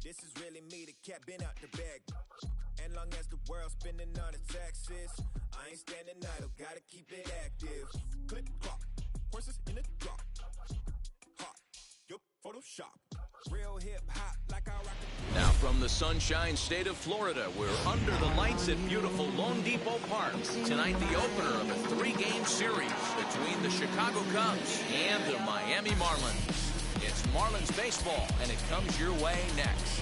This is really me, the cat been out the bag. And long as the world's spending on its taxes, I ain't standing idle, gotta keep it active. Click clock, horses in the drop. Hot, yup, Photoshop. Real hip hop like I rock it. Now from the sunshine state of Florida, we're under the lights at beautiful Lone Depot Park. Tonight, the opener of a 3-game series between the Chicago Cubs and the Miami Marlins. It's Marlins baseball, and it comes your way next.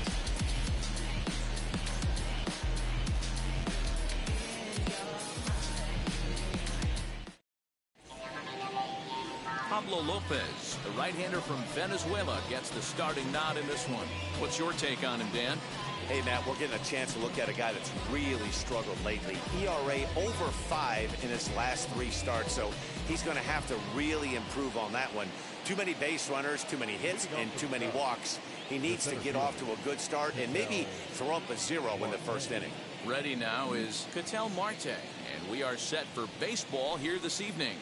Pablo Lopez, the right-hander from Venezuela, gets the starting nod in this one. What's your take on him, Dan? Hey, Matt, we're getting a chance to look at a guy that's really struggled lately. ERA over 5 in his last 3 starts, so he's going to have to really improve on that one. Too many base runners, too many hits, and too many walks. He needs to get off to a good start and maybe throw up a 0 in the first inning. Ready now is Ketel Marte, and we are set for baseball here this evening.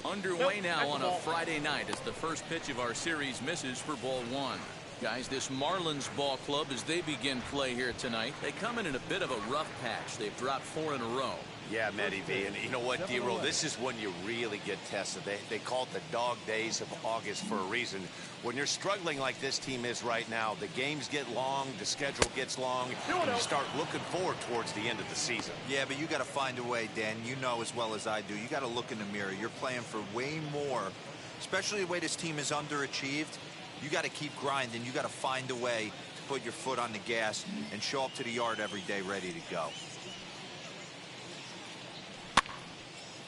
Underway now on a Friday night as the first pitch of our series misses for ball 1. Guys, this Marlins ball club, as they begin play here tonight, they come in a bit of a rough patch. They've dropped 4 in a row. Yeah, Matty V, and you know what, D-Roll, this is when you really get tested. They call it the dog days of August for a reason. When you're struggling like this team is right now, the games get long, the schedule gets long, and you start looking forward towards the end of the season. Yeah, but you got to find a way, Dan. You know as well as I do. You got to look in the mirror. You're playing for way more, especially the way this team is underachieved. You got to keep grinding. You got to find a way to put your foot on the gas and show up to the yard every day ready to go.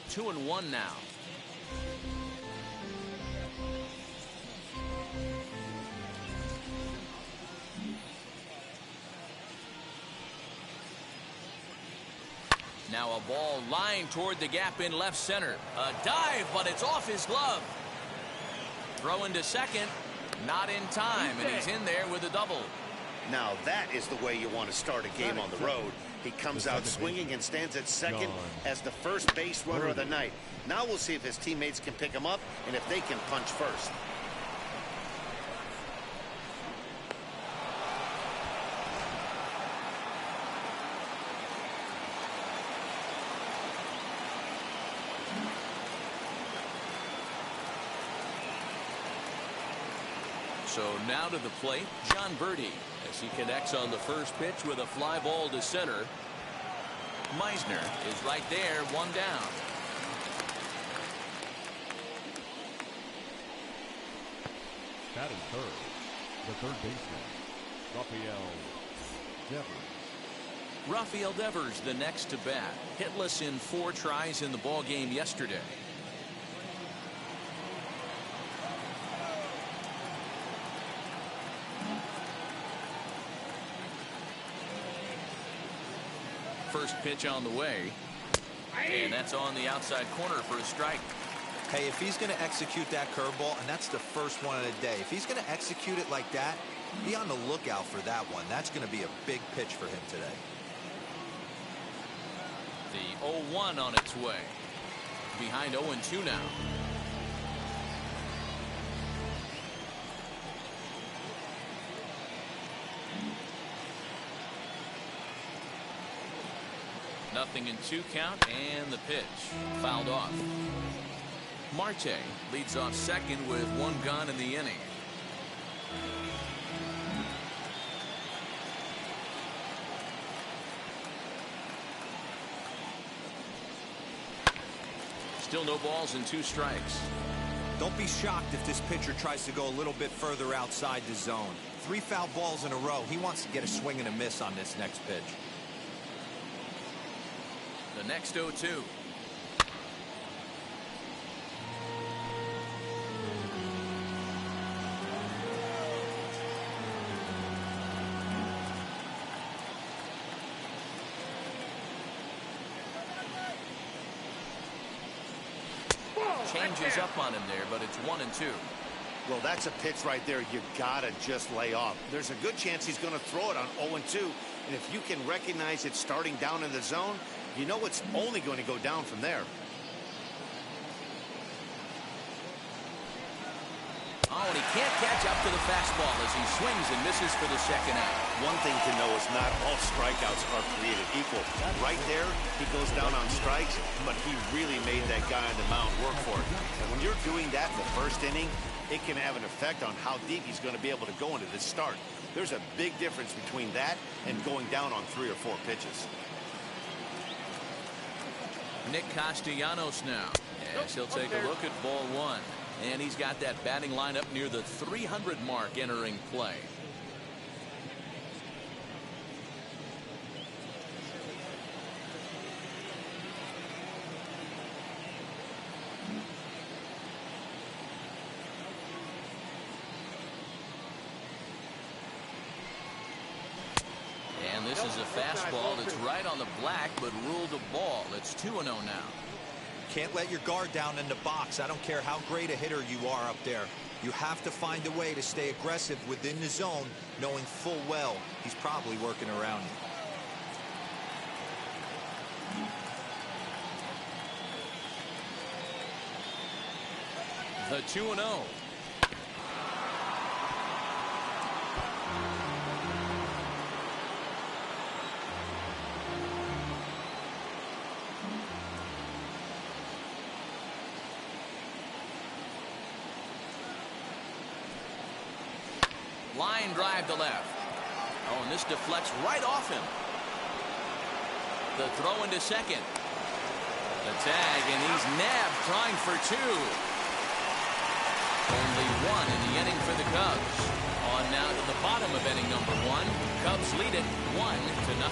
2-1 now. Now a ball lined toward the gap in left center. A dive, but it's off his glove. Throw into second. Not in time, and he's in there with a double. Now that is the way you want to start a game on the road. He comes out swinging and stands at second as the first base runner of the night. Now we'll see if his teammates can pick him up and if they can punch first. So now to the plate, John Birdie, as he connects on the first pitch with a fly ball to center. Meisner is right there, 1 down. Batting third, the third baseman, Rafael Devers, the next to bat, hitless in 4 tries in the ball game yesterday. First pitch on the way, and that's on the outside corner for a strike. Hey, if he's going to execute that curveball, and that's the first one of the day, if he's going to execute it like that, be on the lookout for that one. That's going to be a big pitch for him today. The 0-1 on its way. Behind 0-2 now. Nothing in 2 count, and the pitch fouled off. Marte leads off second with 1 gone in the inning. Still no balls and 2 strikes. Don't be shocked if this pitcher tries to go a little bit further outside the zone. 3 foul balls in a row. He wants to get a swing and a miss on this next pitch. The next 0-2. Changes up on him there, but it's 1-2. Well, that's a pitch right there you gotta just lay off. There's a good chance he's going to throw it on 0-2, and if you can recognize it starting down in the zone, you know it's only going to go down from there. Oh, and he can't catch up to the fastball as he swings and misses for the second out. One thing to know is not all strikeouts are created equal. Right there, he goes down on strikes, but he really made that guy on the mound work for it. And when you're doing that in the first inning, it can have an effect on how deep he's going to be able to go into this start. There's a big difference between that and going down on 3 or 4 pitches. Nick Castellanos now, as he'll take a look at ball 1. And he's got that batting lineup near the 300 mark entering play. And this is a fastball that's right on the black, but ruled a ball. It's 2-0 now. Can't let your guard down in the box. I don't care how great a hitter you are up there. You have to find a way to stay aggressive within the zone, knowing full well he's probably working around you. The 2-0. Line drive to left. Oh, and this deflects right off him. The throw into second. The tag, and he's nabbed trying for 2. Only 1 in the inning for the Cubs. On now to the bottom of inning number 1. Cubs lead it 1-0.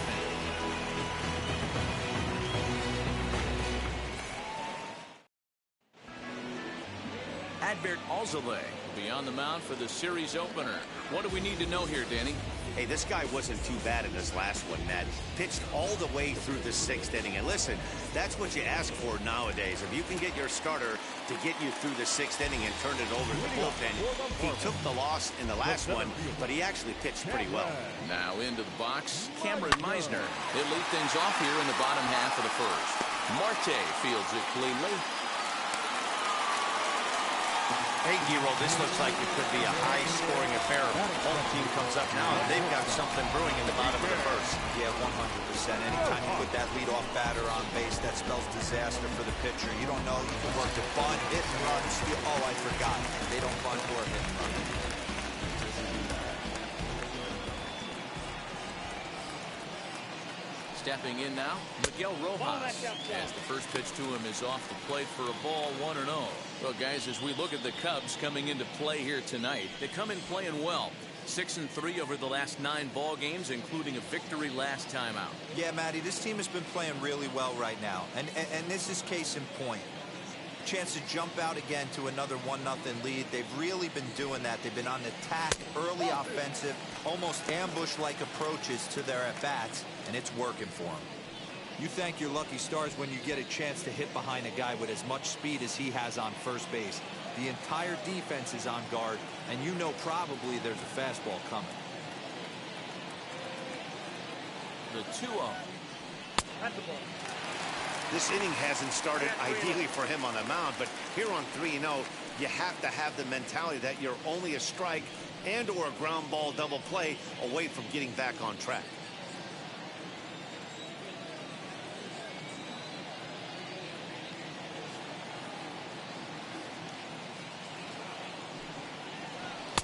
Adbert Alzolay will be on the mound for the series opener. What do we need to know here, Danny? Hey, this guy wasn't too bad in his last one, Ned. Pitched all the way through the 6th inning. And listen, that's what you ask for nowadays. If you can get your starter to get you through the 6th inning and turn it over to the bullpen. He took the loss in the last one, but he actually pitched pretty well. Now into the box, Cameron Meisner. He'll lead things off here in the bottom half of the first. Marte fields it cleanly. Hey, Giro, this looks like it could be a high-scoring affair. Home team comes up now, and they've got something brewing in the bottom of the first. Yeah, 100%. Anytime you put that leadoff batter on base, that spells disaster for the pitcher. You don't know. You can work the bunt, hit and run, steal. Oh, I forgot. They don't bunt or hit and run. Stepping in now, Miguel Rojas, as the first pitch to him is off the plate for a ball, 1-0. Well, guys, as we look at the Cubs coming into play here tonight, they come in playing well. 6-3 over the last 9 ball games, including a victory last time out. Yeah, Matty, this team has been playing really well right now, and this is case in point. Chance to jump out again to another 1-0 lead. They've really been doing that. They've been on attack, early offensive, almost ambush-like approaches to their at-bats, and it's working for them. You thank your lucky stars when you get a chance to hit behind a guy with as much speed as he has on first base. The entire defense is on guard, and you know probably there's a fastball coming. The 2-0. That's the ball. This inning hasn't started ideally for him on the mound, but here on 3-0, you have to have the mentality that you're only a strike and or a ground ball double play away from getting back on track.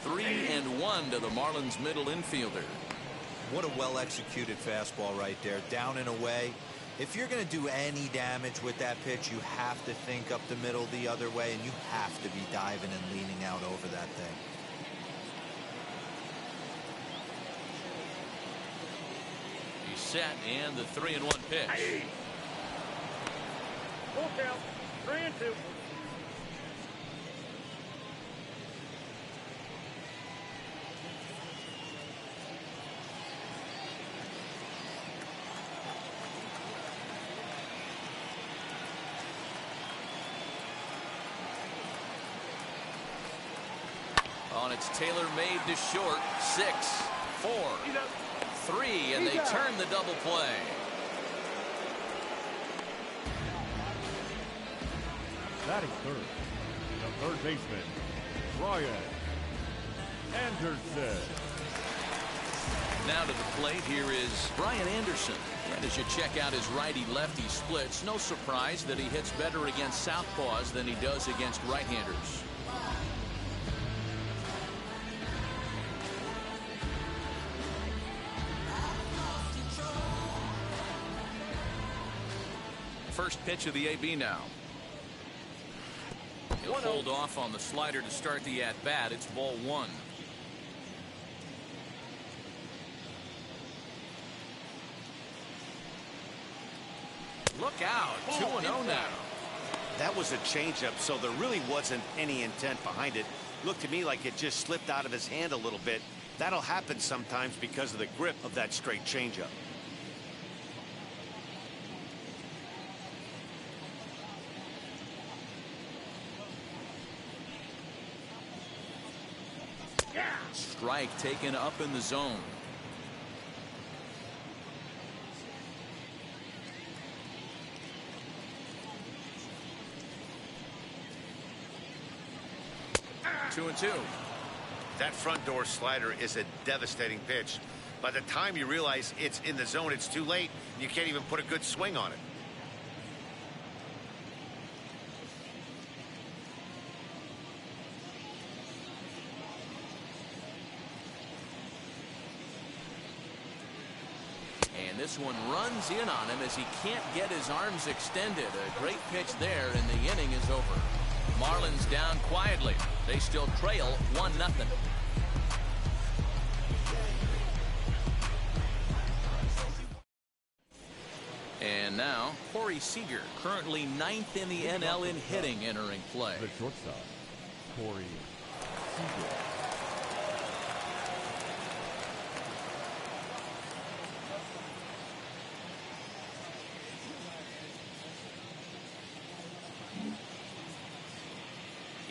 Three and 1 to the Marlins middle infielder. What a well-executed fastball right there, down and away. If you're going to do any damage with that pitch, you have to think up the middle the other way, and you have to be diving and leaning out over that thing. He's set, and the 3-1 pitch. Hey. Full count, 3-2. On it's tailor-made to short. 6, 4, 3, and they turn the double play. Batting third, the third baseman, Ryan Anderson. Now to the plate, here is Brian Anderson. And as you check out his righty-lefty splits, no surprise that he hits better against southpaws than he does against right-handers. First pitch of the AB now. He'll hold off on the slider to start the at-bat. It's ball one. Look out. 2-0 now. That was a changeup, so there really wasn't any intent behind it. Looked to me like it just slipped out of his hand a little bit. That'll happen sometimes because of the grip of that straight changeup. Strike taken up in the zone. Two and two. That front door slider is a devastating pitch. By the time you realize it's in the zone, it's too late. You can't even put a good swing on it. And this one runs in on him as he can't get his arms extended. A great pitch there, and the inning is over. Marlins down quietly. They still trail 1-0. And now Corey Seager, currently 9th in the NL in hitting, entering play. The shortstop, Corey Seager.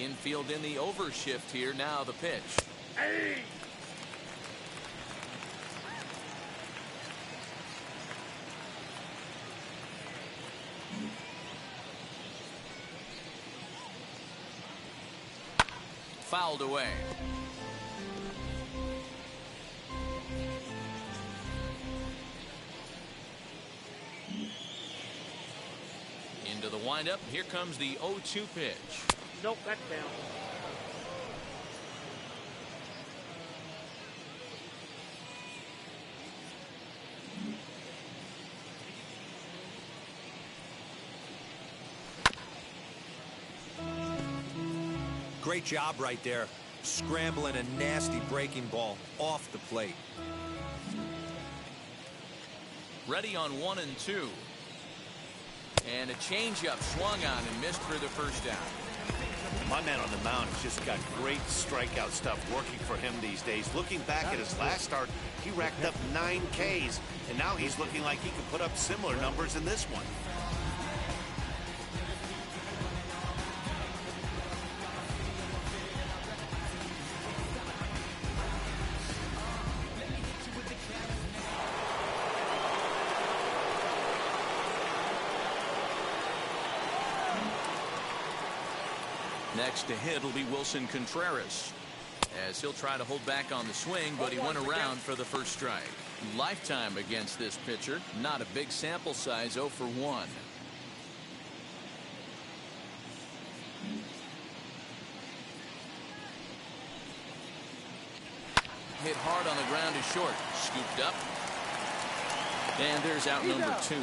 Infield in the overshift here. Now the pitch. Hey! Fouled away. Into the windup. Here comes the 0-2 pitch. Nope, that's down. Great job right there. Scrambling a nasty breaking ball off the plate. Ready on 1-2. And a changeup swung on and missed for the first down. My man on the mound has just got great strikeout stuff working for him these days. Looking back at his last start, he racked up 9 Ks, and now he's looking like he could put up similar numbers in this one. Next to hit will be Wilson Contreras, as he'll try to hold back on the swing, but he went around for the first strike. Lifetime against this pitcher. Not a big sample size. 0 for 1. Hit hard on the ground is short. Scooped up. And there's out number 2.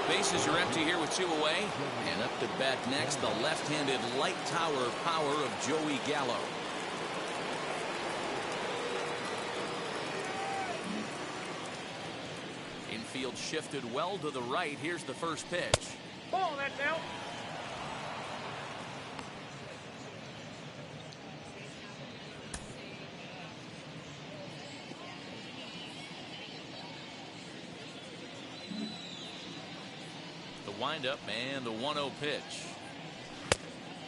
Bases are empty here with 2 away. And up to bat next, the left-handed light tower power of Joey Gallo. Infield shifted well to the right. Here's the first pitch. Ball, that's out. Windup and the 1-0 pitch.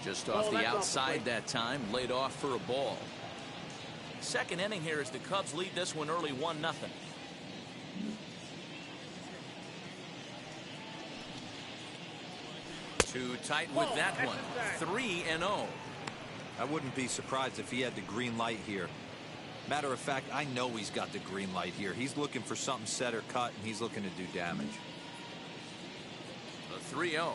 Just off the outside that time, laid off for a ball. Second inning here as the Cubs lead this one early 1-0. Too tight with that one. 3-0. I wouldn't be surprised if he had the green light here. Matter of fact, I know he's got the green light here. He's looking for something set or cut, and he's looking to do damage. A 3-0.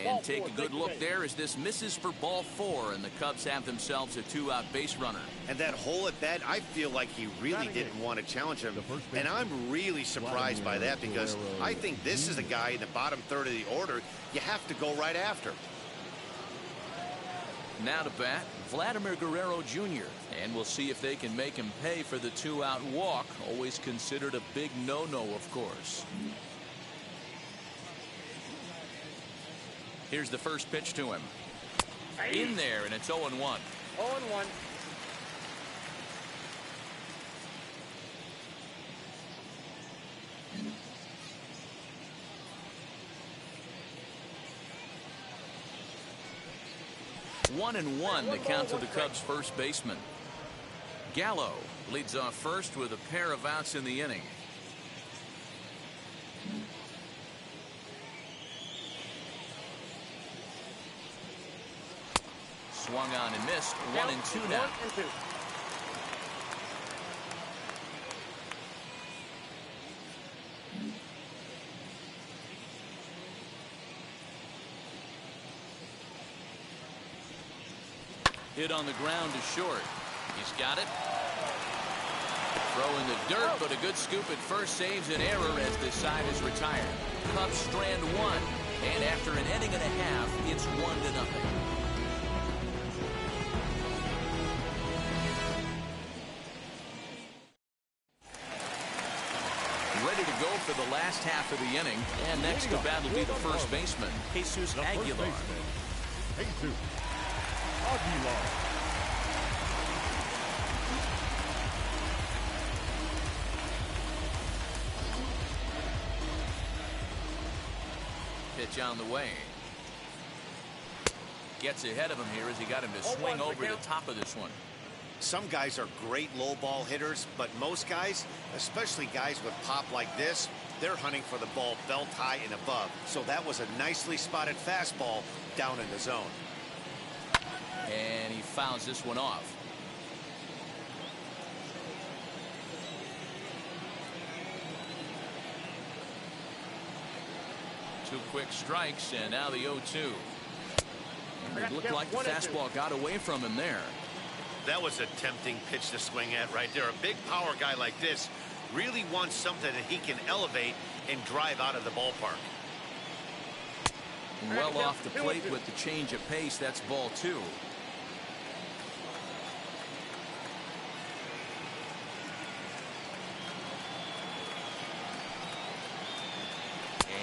And take a good look there as this misses for ball 4, and the Cubs have themselves a 2-out base runner. And that hole at bat, I feel like he really didn't want to challenge him. And I'm really surprised by that because I think this is a guy in the bottom third of the order you have to go right after. Now to bat, Vladimir Guerrero Jr. And we'll see if they can make him pay for the 2-out walk. Always considered a big no-no, of course. Here's the first pitch to him. In there, and it's 0-1. 0-1. 1-1 the count to the Cubs first baseman. Gallo leads off first with a pair of outs in the inning. Swung on and missed. 1-2 now. 1-2. Hit on the ground to short. He's got it. Throw in the dirt, but a good scoop at first saves an error as this side is retired. Cubs strand 1, and after an inning and a half, it's 1-0. Ready to go for the last half of the inning, and next to bat will be the first baseman, Jesus Aguilar. Jesus Aguilar. Pitch on the way. Gets ahead of him here as he got him to swing over the top of this one. Some guys are great low ball hitters, but most guys, especially guys with pop like this, they're hunting for the ball belt high and above. So that was a nicely spotted fastball down in the zone. And he fouls this one off. Two quick strikes, and now the 0-2. It looked like the fastball got away from him there. That was a tempting pitch to swing at right there. A big power guy like this really wants something that he can elevate and drive out of the ballpark. Well off the plate with the change of pace. That's ball 2.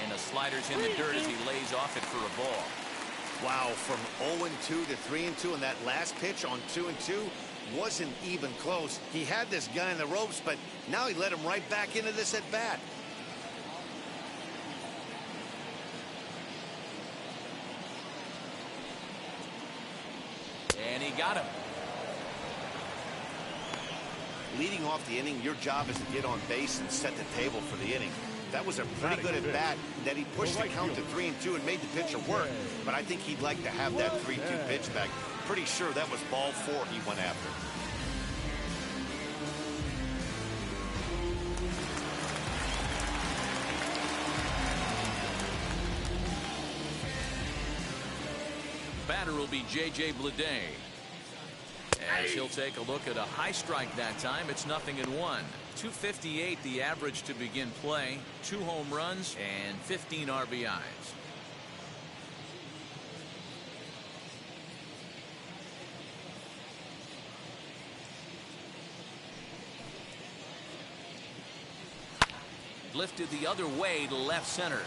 And a slider's in the dirt as he lays off it for a ball. Wow, from 0-2 to 3-2, and that last pitch on 2-2 wasn't even close. He had this guy in the ropes, but now he let him right back into this at bat. And he got him. Leading off the inning, your job is to get on base and set the table for the inning. That was a pretty good at bat that he pushed the count to 3-2 and made the pitcher work. But I think he'd like to have that 3-2 pitch back. Pretty sure that was ball 4 he went after. Batter will be J.J. Bleday. As he'll take a look at a high strike that time. It's 0-1. 258 the average to begin play. 2 home runs and 15 RBIs. Lifted the other way to left center.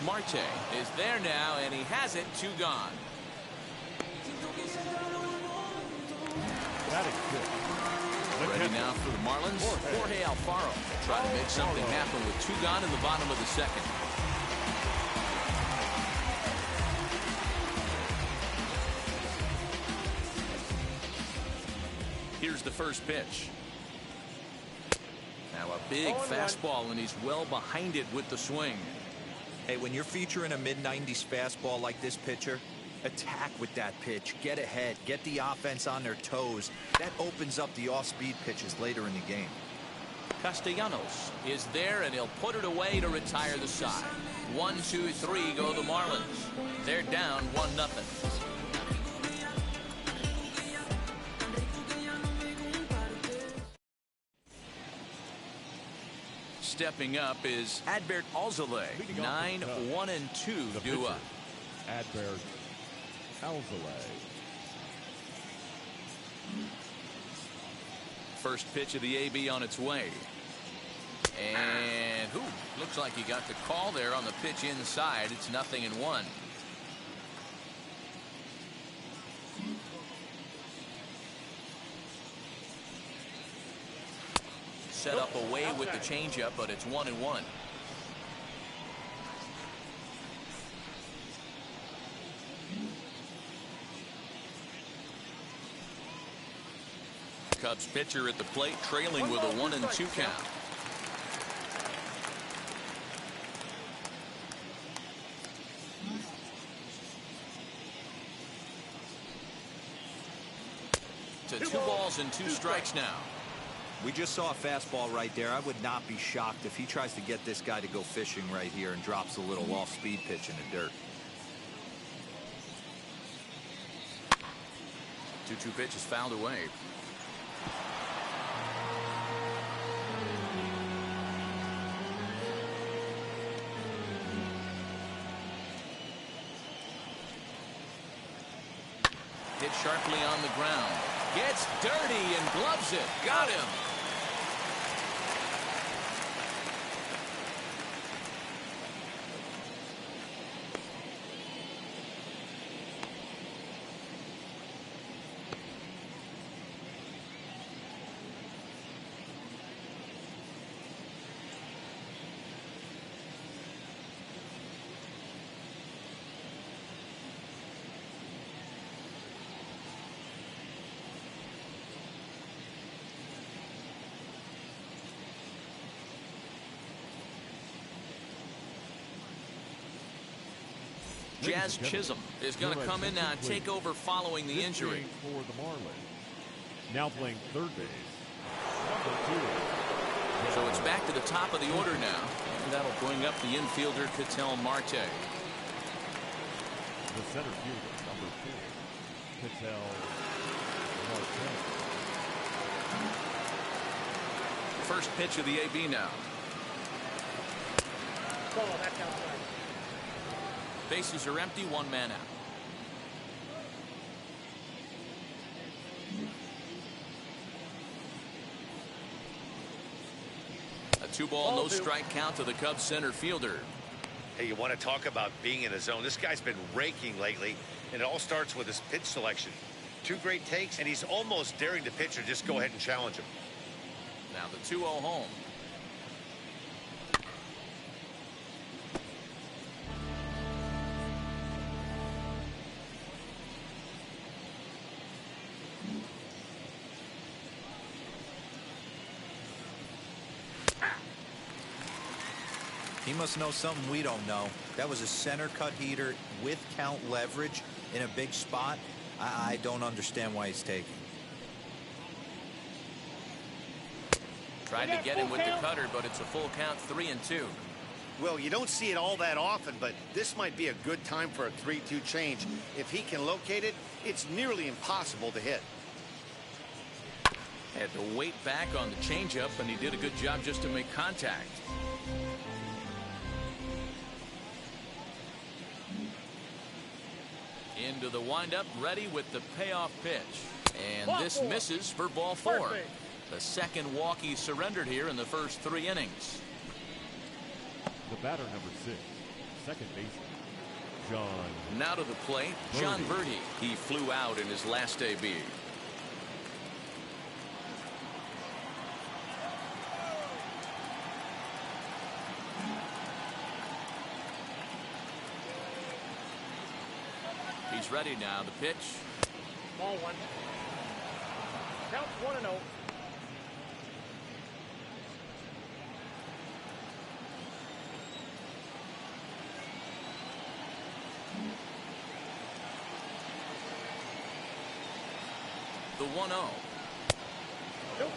Marte is there now, and he has it. 2 gone. That is good. Ready now for the Marlins. Jorge Alfaro trying to make something happen with 2 gone in the bottom of the second. Here's the first pitch. Now a big fastball, and he's well behind it with the swing. Hey, when you're featuring a mid-90s fastball like this pitcher, attack with that pitch. Get ahead. Get the offense on their toes. That opens up the off-speed pitches later in the game. Castellanos is there, and he'll put it away to retire the side. 1, 2, 3 go the Marlins. They're down 1-0. Stepping up is Adbert Alzolay. 9-1-2 due up. Adbert Alzolay. First pitch of the AB on its way. And looks like he got the call there on the pitch inside. It's 0-1. Set up away with the changeup, but it's 1-1. Cubs pitcher at the plate, trailing with a 1-2 count. To 2 balls and 2 strikes now. We just saw a fastball right there. I would not be shocked if he tries to get this guy to go fishing right here and drops a little off-speed pitch in the dirt. 2-2 pitch is fouled away. Hit sharply on the ground. Gets dirty and gloves it. Got him. Jazz Chisholm is going to come in now and take over following the injury. For the Marlins. Now playing third base, number 2. So it's back to the top of the order now. And that'll bring up the infielder, Ketel Marte. The center fielder, number 4, Ketel Marte. First pitch of the AB now. Ball, that's outside. Bases are empty, 1 man out. A 2-ball, no strike count to the Cubs center fielder. Hey, you want to talk about being in a zone? This guy's been raking lately, and it all starts with his pitch selection. 2 great takes, and he's almost daring the pitcher just go ahead and challenge him. Now the 2-0 home. He must know something we don't know. That was a center cut heater with count leverage in a big spot. I don't understand why he's taking. Tried to get him with the cutter, but it's a full count, 3-2. Well, you don't see it all that often, but this might be a good time for a 3-2 change. If he can locate it, it's nearly impossible to hit. Had to wait back on the changeup, and he did a good job just to make contact. Into the windup, ready with the payoff pitch. And this misses for ball 4. The second walk he surrendered here in the first 3 innings. The batter, number 6, second baseman, John. Now to the plate, John Verdi. He flew out in his last AB. He's ready now. The pitch. Ball 1. Counts 1-0. The 1-0. Nope.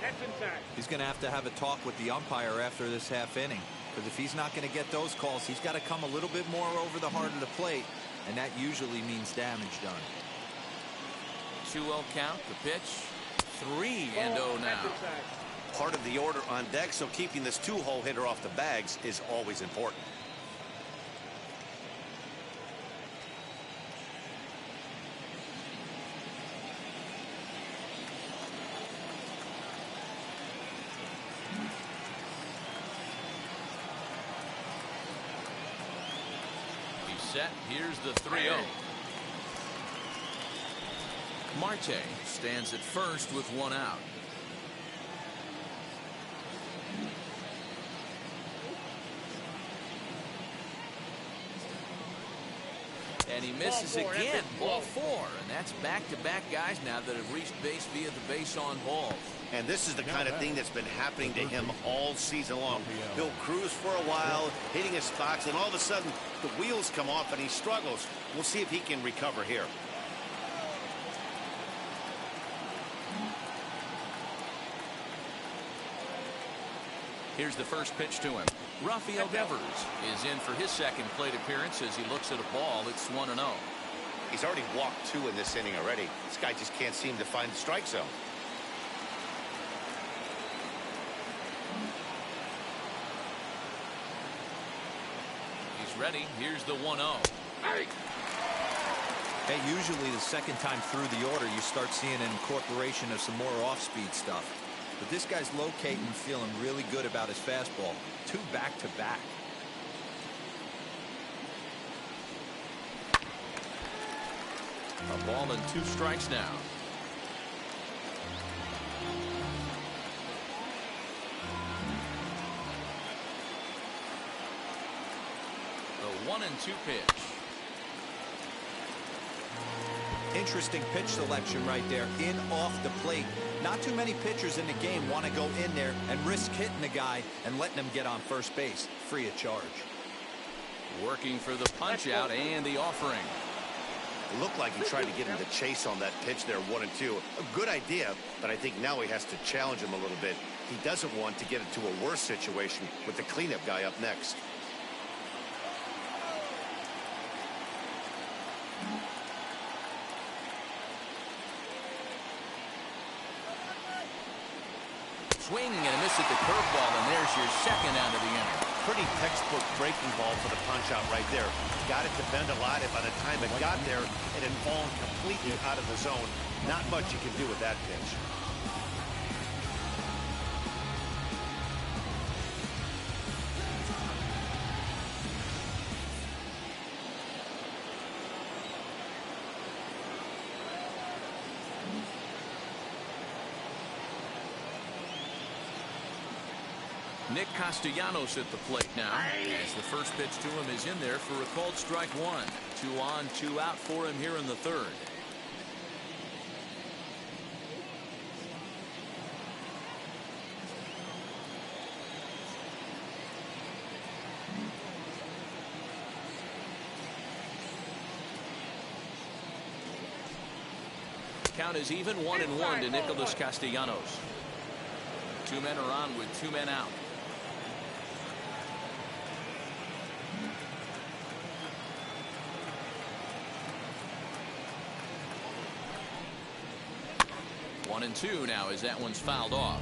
That's inside. He's going to have a talk with the umpire after this half inning, because if he's not going to get those calls, he's got to come a little bit more over the heart of the plate, and that usually means damage done. 2-0 count. The pitch. 3-0 now. Part of the order on deck, so keeping this two-hole hitter off the bags is always important. He's set. Here's the 3-0. Marte stands at first with 1 out. And he misses again. Ball 4. And that's back-to-back guys now that have reached base via the base on balls. And this is the kind of thing that's been happening to him all season long. He'll cruise for a while, hitting his spots, and all of a sudden the wheels come off and he struggles. We'll see if he can recover here. Here's the first pitch to him. Rafael Devers is in for his second plate appearance as he looks at a ball. It's 1-0. He's already walked 2 in this inning already. This guy just can't seem to find the strike zone. He's ready. Here's the 1-0. Hey, usually the second time through the order, you start seeing an incorporation of some more off-speed stuff. But this guy's locating, feeling really good about his fastball. 2 back-to-back. A ball and 2 strikes now. The 1-2 pitch. Interesting pitch selection right there, in off the plate. Not too many pitchers in the game want to go in there and risk hitting the guy and letting him get on first base free of charge. Working for the punch out and the offering. It looked like he tried to get him to chase on that pitch there, 1-2. A good idea, but I think now he has to challenge him a little bit. He doesn't want to get into a worse situation with the cleanup guy up next. Swinging and a miss at the curveball, and there's your second out of the inning. Pretty textbook breaking ball for the punch out right there. Got it to bend a lot, and by the time it got there, it had fallen completely out of the zone. Not much you can do with that pitch. Nick Castellanos at the plate now, as the first pitch to him is in there for a called strike 1. 2 on, 2 out for him here in the 3rd. Count is even 1-1 to Nicholas Castellanos. 2 men are on with 2 men out. One and 2 now as that one's fouled off.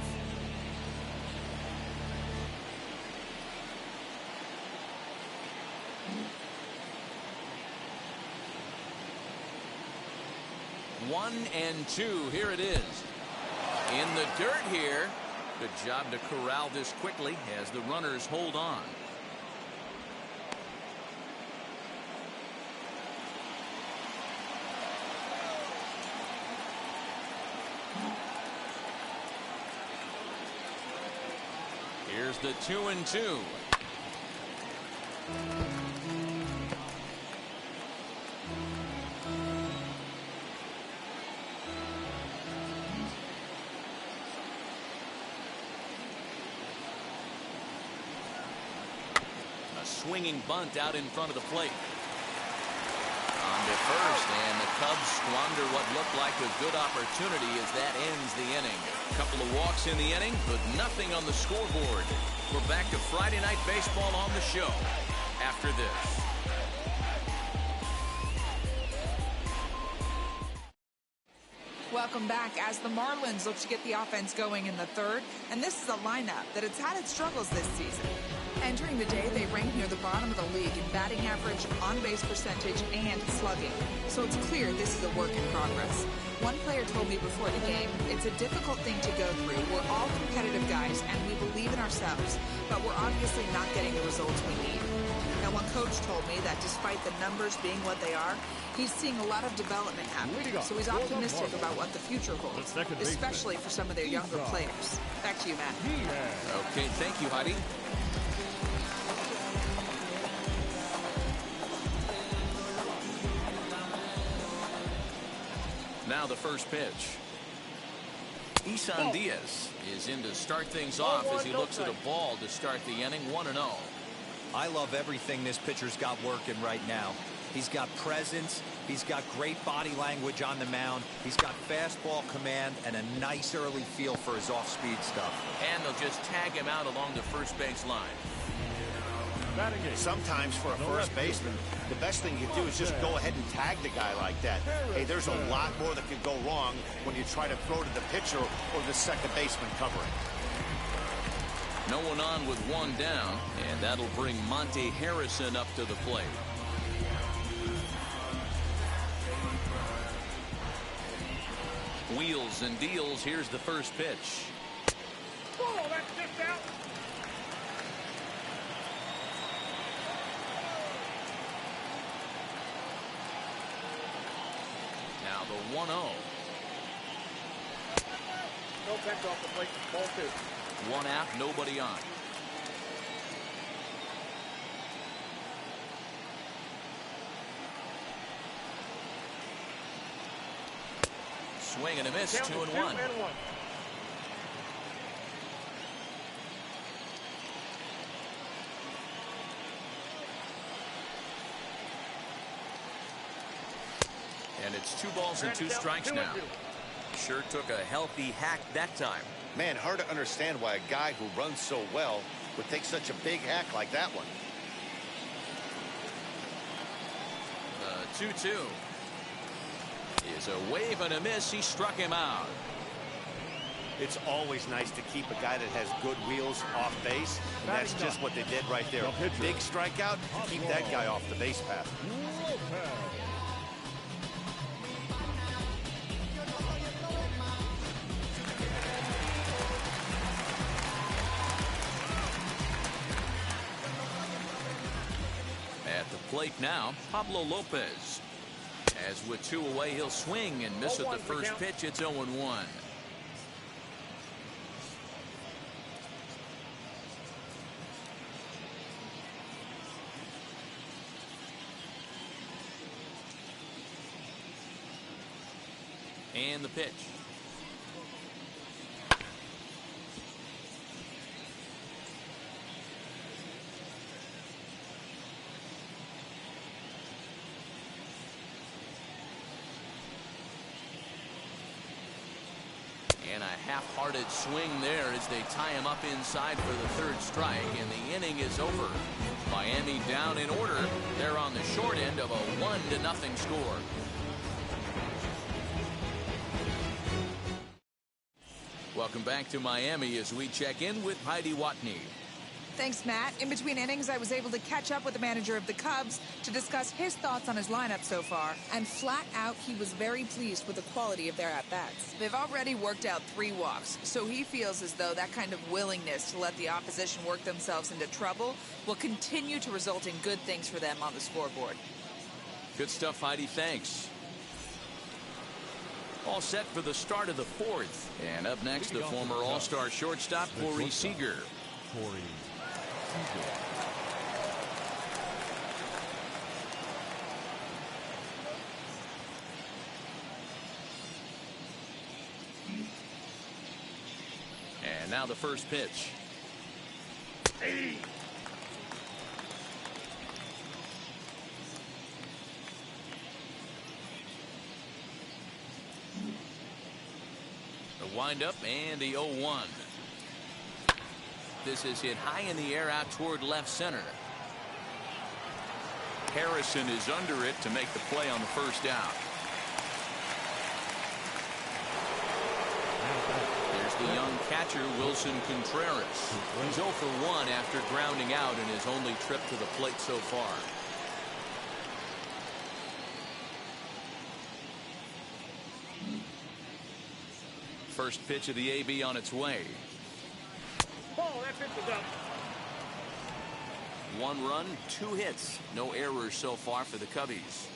One and 2. Here it is. In the dirt here. Good job to corral this quickly as the runners hold on. Here's the 2-2. A swinging bunt out in front of the plate. On to first, and the Cubs squander what looked like a good opportunity as that ends the inning. A couple of walks in the inning, but nothing on the scoreboard. We're back to Friday Night Baseball on the show after this. Welcome back as the Marlins look to get the offense going in the third, and this is a lineup that has had its struggles this season. Entering the day, they rank near the bottom of the league in batting average, on-base percentage, and slugging. So it's clear this is a work in progress. One player told me before the game, it's a difficult thing to go through. We're all competitive guys, and we believe in ourselves, but we're obviously not getting the results we need. Now, one coach told me that despite the numbers being what they are, he's seeing a lot of development happening, so he's optimistic about what the future holds, especially for some of their younger players. Back to you, Matt. Okay, thank you, Heidi. Now the first pitch. Isan Diaz is in to start things off as he looks at a ball to start the inning, 1-0. I love everything this pitcher's got working right now. He's got presence. He's got great body language on the mound. He's got fastball command and a nice early feel for his off-speed stuff. And they'll just tag him out along the first base line. Sometimes for a first baseman, the best thing you do is just go ahead and tag the guy like that. Hey, there's a lot more that could go wrong when you try to throw to the pitcher or the second baseman covering. No one on with one down, and that'll bring Monte Harrison up to the plate. Wheels and deals. Here's the first pitch. Whoa, that's just out. Now the 1-0. No catch off the plate. Ball 2. One out, nobody on. Swing and a miss, 2-1. And it's 2 balls and 2 strikes now. Sure took a healthy hack that time. Man, hard to understand why a guy who runs so well would take such a big hack like that one. 2-2 is a wave and a miss. He struck him out. It's always nice to keep a guy that has good wheels off base, and that's just what they did right there. Big strikeout to keep that guy off the base path. At the plate now, Pablo Lopez. As with 2 away, he'll swing and miss at the first pitch. It's 0-1. And the pitch. And a half-hearted swing there as they tie him up inside for the 3rd strike, and the inning is over. Miami down in order. They're on the short end of a 1-0 score. Welcome back to Miami as we check in with Heidi Watney. Thanks, Matt. In between innings, I was able to catch up with the manager of the Cubs to discuss his thoughts on his lineup so far. And flat out, he was very pleased with the quality of their at-bats. They've already worked out 3 walks, so he feels as though that kind of willingness to let the opposition work themselves into trouble will continue to result in good things for them on the scoreboard. Good stuff, Heidi. Thanks. All set for the start of the 4th. And up next, the former All-Star shortstop, Corey Seager. And now the first pitch. The windup and the 0-1. This is hit high in the air out toward left center. Harrison is under it to make the play on the first out. There's the young catcher Wilson Contreras. He's 0 for 1 after grounding out in his only trip to the plate so far. First pitch of the AB on its way. Ball, that pitch is up. 1 run, 2 hits, no errors so far for the Cubbies.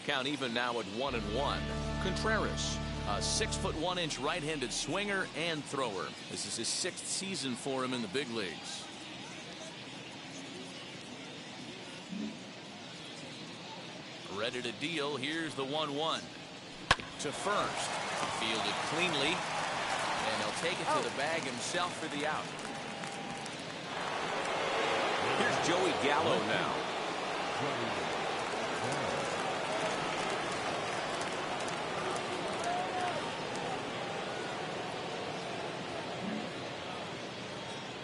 Count even now at 1-1. Contreras, a 6'1" right-handed swinger and thrower. This is his 6th season for him in the big leagues. Ready to deal. Here's the 1-1 to first. Fielded cleanly, and he'll take it to the bag himself for the out. Here's Joey Gallo now.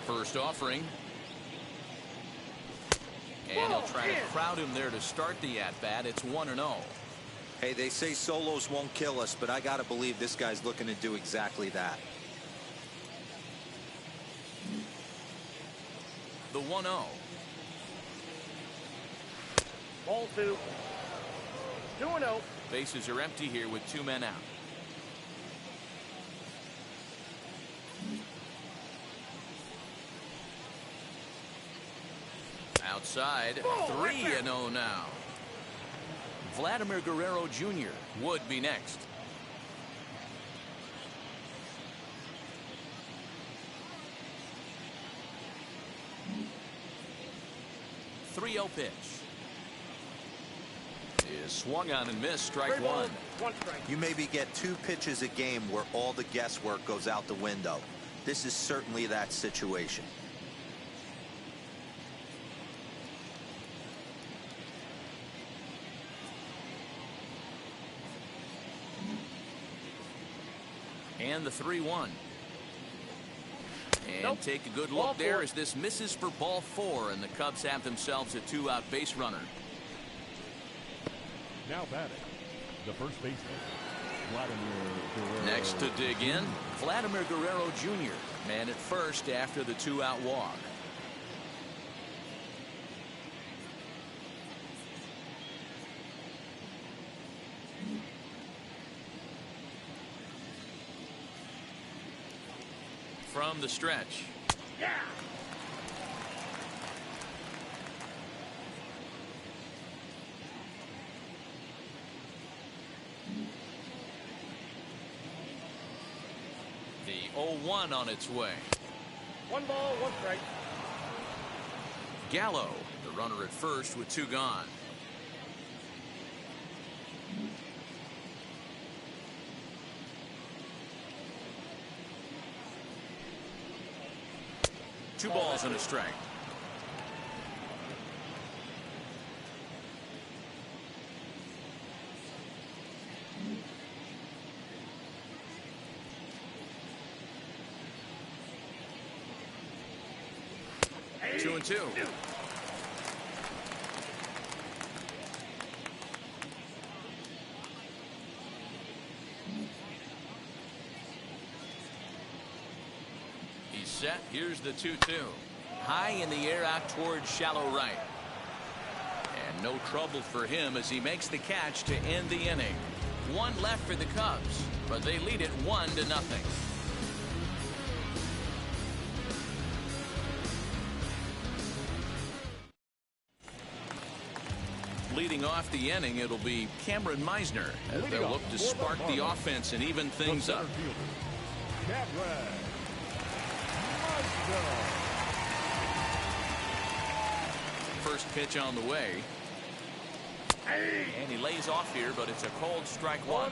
First offering. And he'll try to crowd him there to start the at-bat. It's 1-0. Hey, they say solos won't kill us, but I got to believe this guy's looking to do exactly that. The 1-0. Ball 2. 2-0. Bases are empty here with 2 men out. Outside, 3-0 now. Vladimir Guerrero Jr. would be next. The 3-0 pitch is swung on and missed. Strike 1. You maybe get 2 pitches a game where all the guesswork goes out the window. This is certainly that situation. And the 3-1. And take a good look there as this misses for ball 4, and the Cubs have themselves a 2-out base runner. Now batting, the first baseman, Vladimir Guerrero. Next to dig in, Vladimir Guerrero Jr., man at first after the 2-out walk. From the stretch. Yeah. The 0-1 on its way. 1 ball, 1 strike. Gallo, the runner at first with 2 gone. Two balls and a strike. Hey. 2-2. Set. Here's the 2-2. High in the air out towards shallow right. And no trouble for him as he makes the catch to end the inning. 1 left for the Cubs, but they lead it 1-0. Leading off the inning, it'll be Cameron Meisner as they'll look to spark the offense and even things up. First pitch on the way. And he lays off here, but it's a cold strike 1.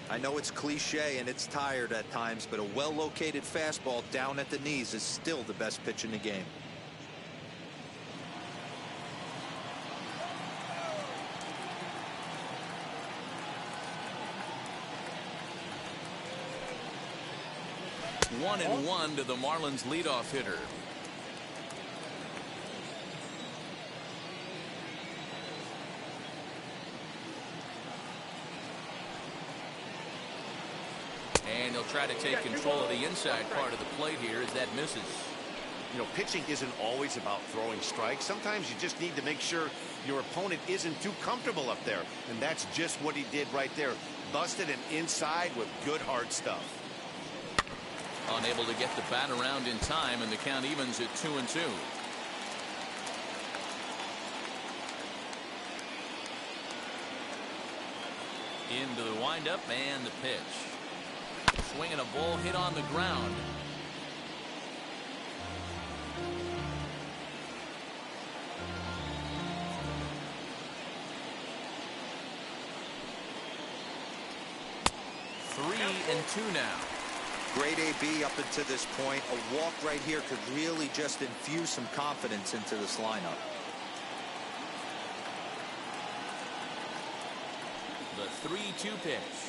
I know it's cliche and it's tired at times, but a well-located fastball down at the knees is still the best pitch in the game. 1-1 to the Marlins leadoff hitter. And he'll try to take control of the inside part of the plate here as that misses. You know, pitching isn't always about throwing strikes. Sometimes you just need to make sure your opponent isn't too comfortable up there. And that's just what he did right there. Busted an inside with good hard stuff. Unable to get the bat around in time, and the count evens at 2-2. Into the windup and the pitch. Swinging a ball hit on the ground. Three and two now. Great AB up until this point. A walk right here could really just infuse some confidence into this lineup. The 3-2 pitch.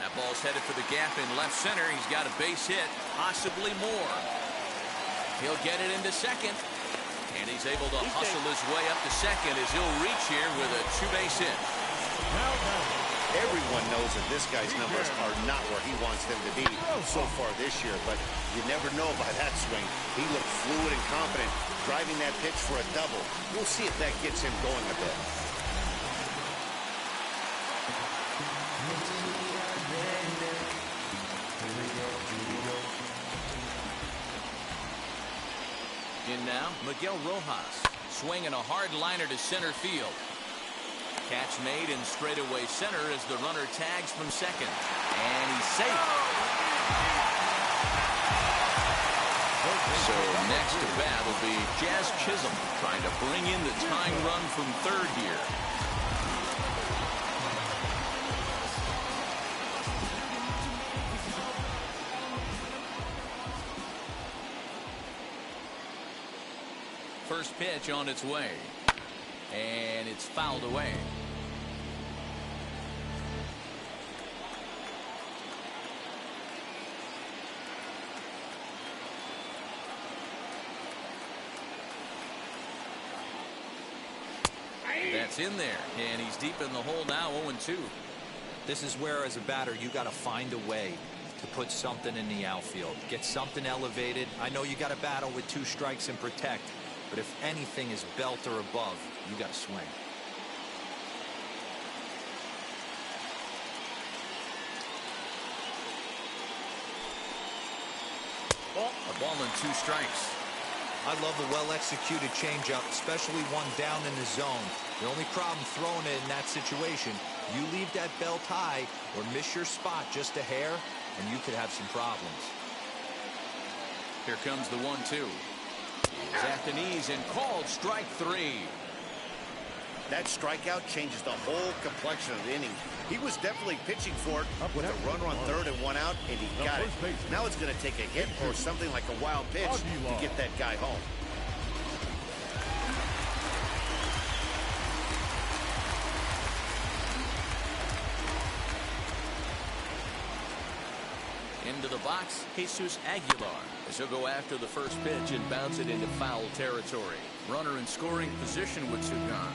That ball's headed for the gap in left center. He's got a base hit, possibly more. He'll get it into second. And he's able to hustle his way up to second as he'll reach here with a two-base hit. Everyone knows that this guy's numbers are not where he wants them to be so far this year, but you never know by that swing. He looked fluid and confident, driving that pitch for a double. We'll see if that gets him going a bit. In now, Miguel Rojas swinging a hard liner to center field. Catch made in straightaway center as the runner tags from second. And he's safe. So next to bat will be Jazz Chisholm trying to bring in the tying run from third here. First pitch on its way. And it's fouled away. That's in there, and he's deep in the hole now, 0-2. This is where, as a batter, you got to find a way to put something in the outfield. Get something elevated. I know you got to battle with 2 strikes and protect, but if anything is belt or above, you got to swing. A ball and 2 strikes. I love a well-executed changeup, especially one down in the zone. The only problem throwing it in that situation, you leave that belt high or miss your spot just a hair, and you could have some problems. Here comes the 1-2. He's at the knees and called strike 3. That strikeout changes the whole complexion of the inning. He was definitely pitching for it with a runner on third and 1 out, and he got it. Now it's going to take a hit or something like a wild pitch to get that guy home. Into the box, Jesus Aguilar, as he'll go after the first pitch and bounce it into foul territory. Runner in scoring position with Sugan.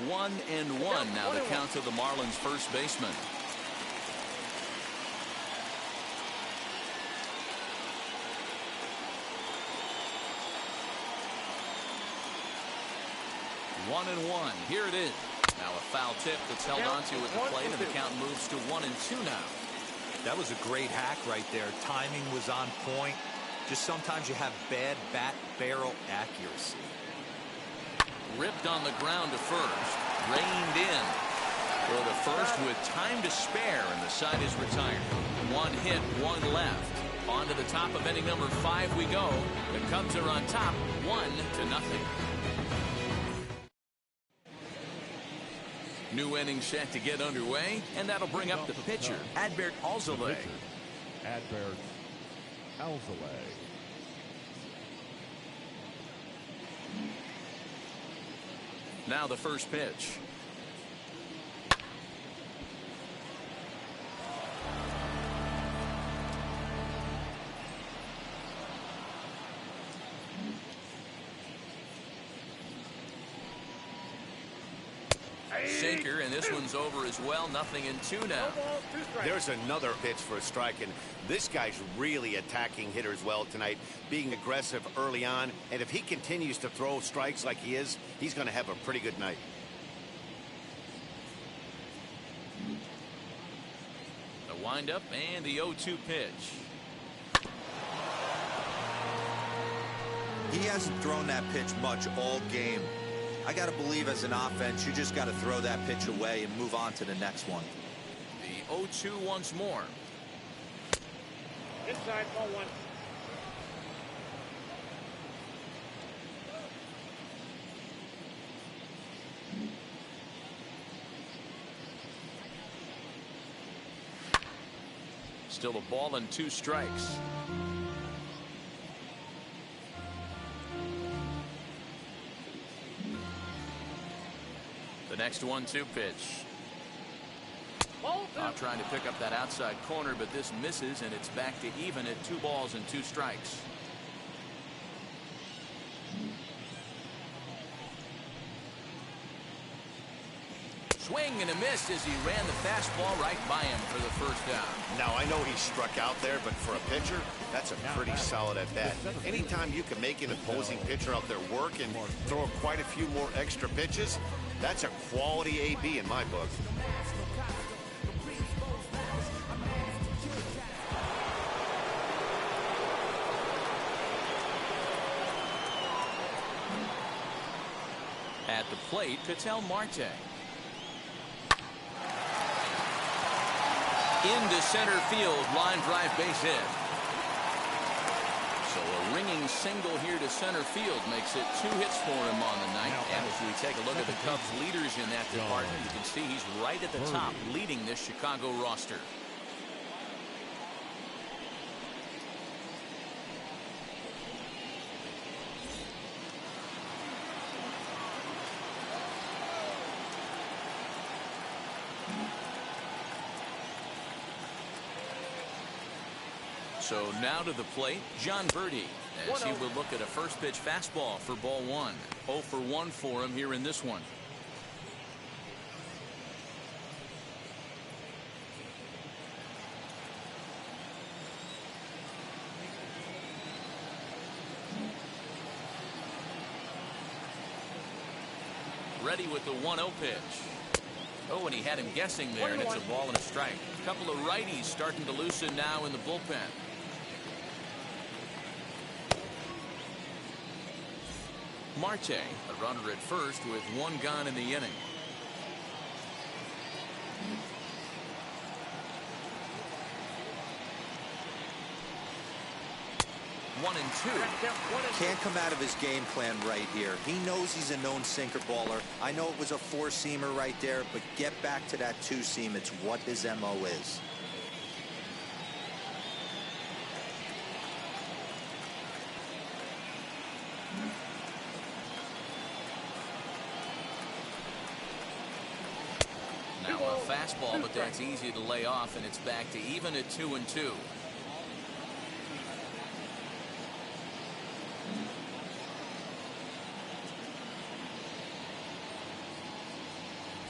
One and one now the count to the Marlins first baseman. One and one. Here it is. Now a foul tip that's held onto at the plate, and the count moves to 1-2 now. That was a great hack right there. Timing was on point. Just sometimes you have bad bat barrel accuracy. Ripped on the ground to first. Reined in. Throw to first with time to spare, and the side is retired. 1 hit, 1 left. On to the top of inning number 5 we go. The Cubs are on top, 1-0. New inning set to get underway, and that'll bring up the pitcher, Adbert Alzolay. Adbert Alzolay. Now the first pitch. Sinker, and this one's over as well. 0-2 now. There's another pitch for a strike, and this guy's really attacking hitters well tonight, being aggressive early on, and if he continues to throw strikes like he is, he's going to have a pretty good night. The windup and the 0-2 pitch. He hasn't thrown that pitch much all game. I got to believe as an offense, you just got to throw that pitch away and move on to the next one. The 0-2 once more. Inside, ball 1. Still a ball and 2 strikes. The next 1-2 pitch. Trying to pick up that outside corner, but this misses, and it's back to even at 2 balls and 2 strikes. Swing and a miss as he ran the fastball right by him for the first down. Now, I know he struck out there, but for a pitcher, that's a pretty solid at bat. Anytime you can make an opposing pitcher out there work and throw quite a few more extra pitches, that's a quality AB in my book. At the plate, Ketel Marte. Into center field, line drive, base hit. So a ringing single here to center field makes it 2 hits for him on the night. And as we take a look at the Cubs leaders in that department, you can see he's right at the top leading this Chicago roster. So now to the plate, John Birdie, as he will look at a first pitch fastball for ball 1. 0 for 1 for him here in this one. Ready with the 1-0 pitch. Oh, and he had him guessing there, and it's a ball and a strike. A couple of righties starting to loosen now in the bullpen. Marte, a runner at first with 1 gone in the inning. One and 2. Can't come out of his game plan right here. He knows he's a known sinker baller. I know it was a 4-seamer right there, but get back to that 2-seam. It's what his MO is. Now a fastball, but that's easy to lay off, and it's back to even at 2-2.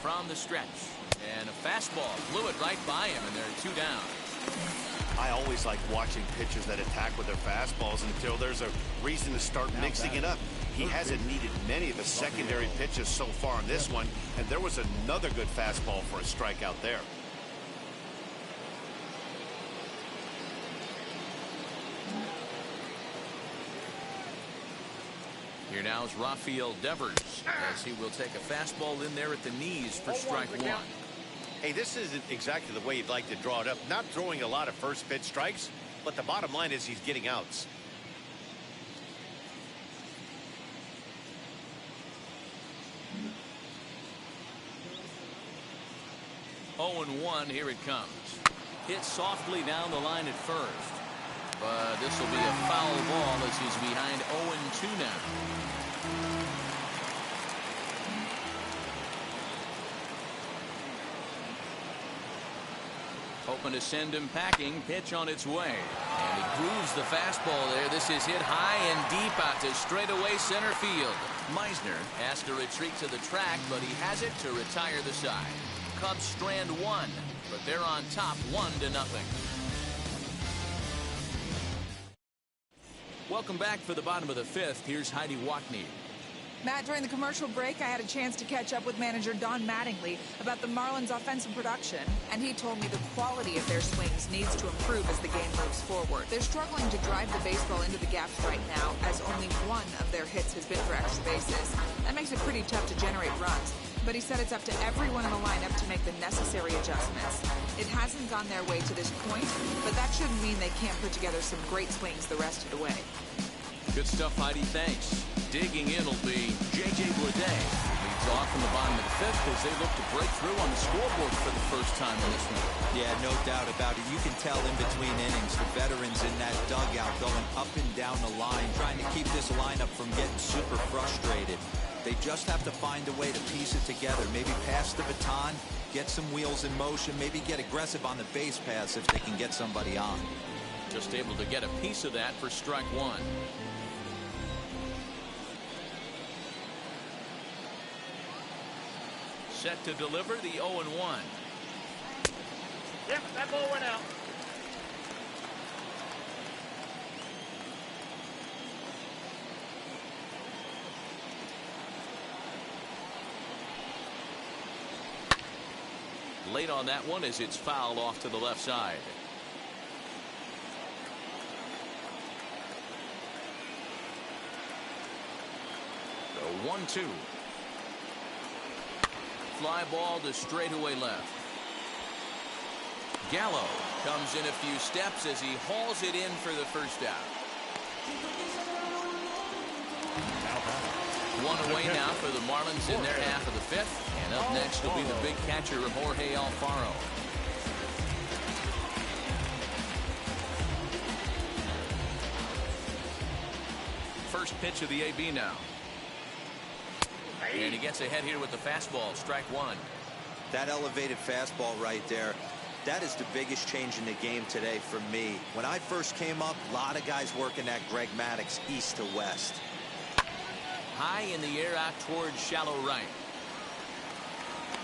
From the stretch, and a fastball flew it right by him, and they're 2 down. I always like watching pitchers that attack with their fastballs until there's a reason to start mixing it up. He hasn't needed many of the secondary pitches so far in this one, and there was another good fastball for a strikeout there. Here now is Rafael Devers, as he will take a fastball in there at the knees for strike 1. Hey, this isn't exactly the way you'd like to draw it up. Not throwing a lot of first pitch strikes, but the bottom line is he's getting outs. Oh, 0-1, here it comes. Hit softly down the line at first. But this will be a foul ball as he's behind 0-2 now. Hoping to send him packing. Pitch on its way. And he grooves the fastball there. This is hit high and deep out to straightaway center field. Meisner has to retreat to the track, but he has it to retire the side. Cubs strand one, but they're on top 1-0. Welcome back for the bottom of the fifth. Here's Heidi Watney. Matt, during the commercial break, I had a chance to catch up with manager Don Mattingly about the Marlins' offensive production, and he told me the quality of their swings needs to improve as the game moves forward. They're struggling to drive the baseball into the gaps right now, as only one of their hits has been for extra bases. That makes it pretty tough to generate runs, but he said it's up to everyone in the lineup to make the necessary adjustments. It hasn't gone their way to this point, but that shouldn't mean they can't put together some great swings the rest of the way. Good stuff, Heidi. Thanks. Digging in will be J.J. Bleday. Leads off in the bottom of the fifth as they look to break through on the scoreboard for the first time in this one. Yeah, no doubt about it. You can tell in between innings the veterans in that dugout going up and down the line, trying to keep this lineup from getting super frustrated. They just have to find a way to piece it together. Maybe pass the baton, get some wheels in motion, maybe get aggressive on the base pass if they can get somebody on. Just able to get a piece of that for strike one. Set to deliver the 0-1. Yep, that ball went out. Late on that one as it's fouled off to the left side. The 1-2. Fly ball to straightaway left. Gallo comes in a few steps as he hauls it in for the first out. One away now for the Marlins in their half of the fifth. And up next will be the big catcher, Jorge Alfaro. First pitch of the AB now. And he gets ahead here with the fastball. Strike one. That elevated fastball right there, that is the biggest change in the game today for me. When I first came up, a lot of guys working that Greg Maddux east to west. High in the air out towards shallow right.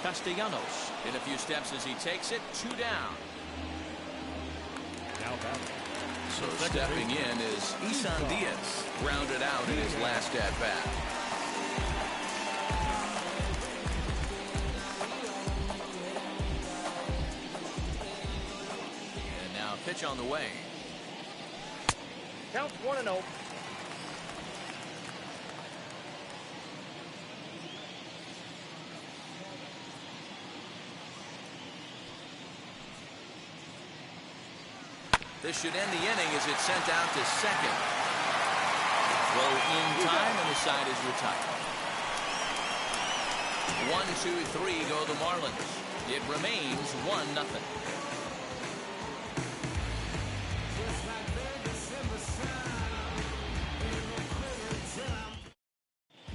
Castellanos in a few steps as he takes it. 2 down. Now batting. So stepping in is Isan Diaz. Grounded out in his last at bat. Pitch on the way. Counts 1-0. This should end the inning as it's sent out to second. Throw in time and the side is retired. 1-2-3 go the Marlins. It remains 1-0.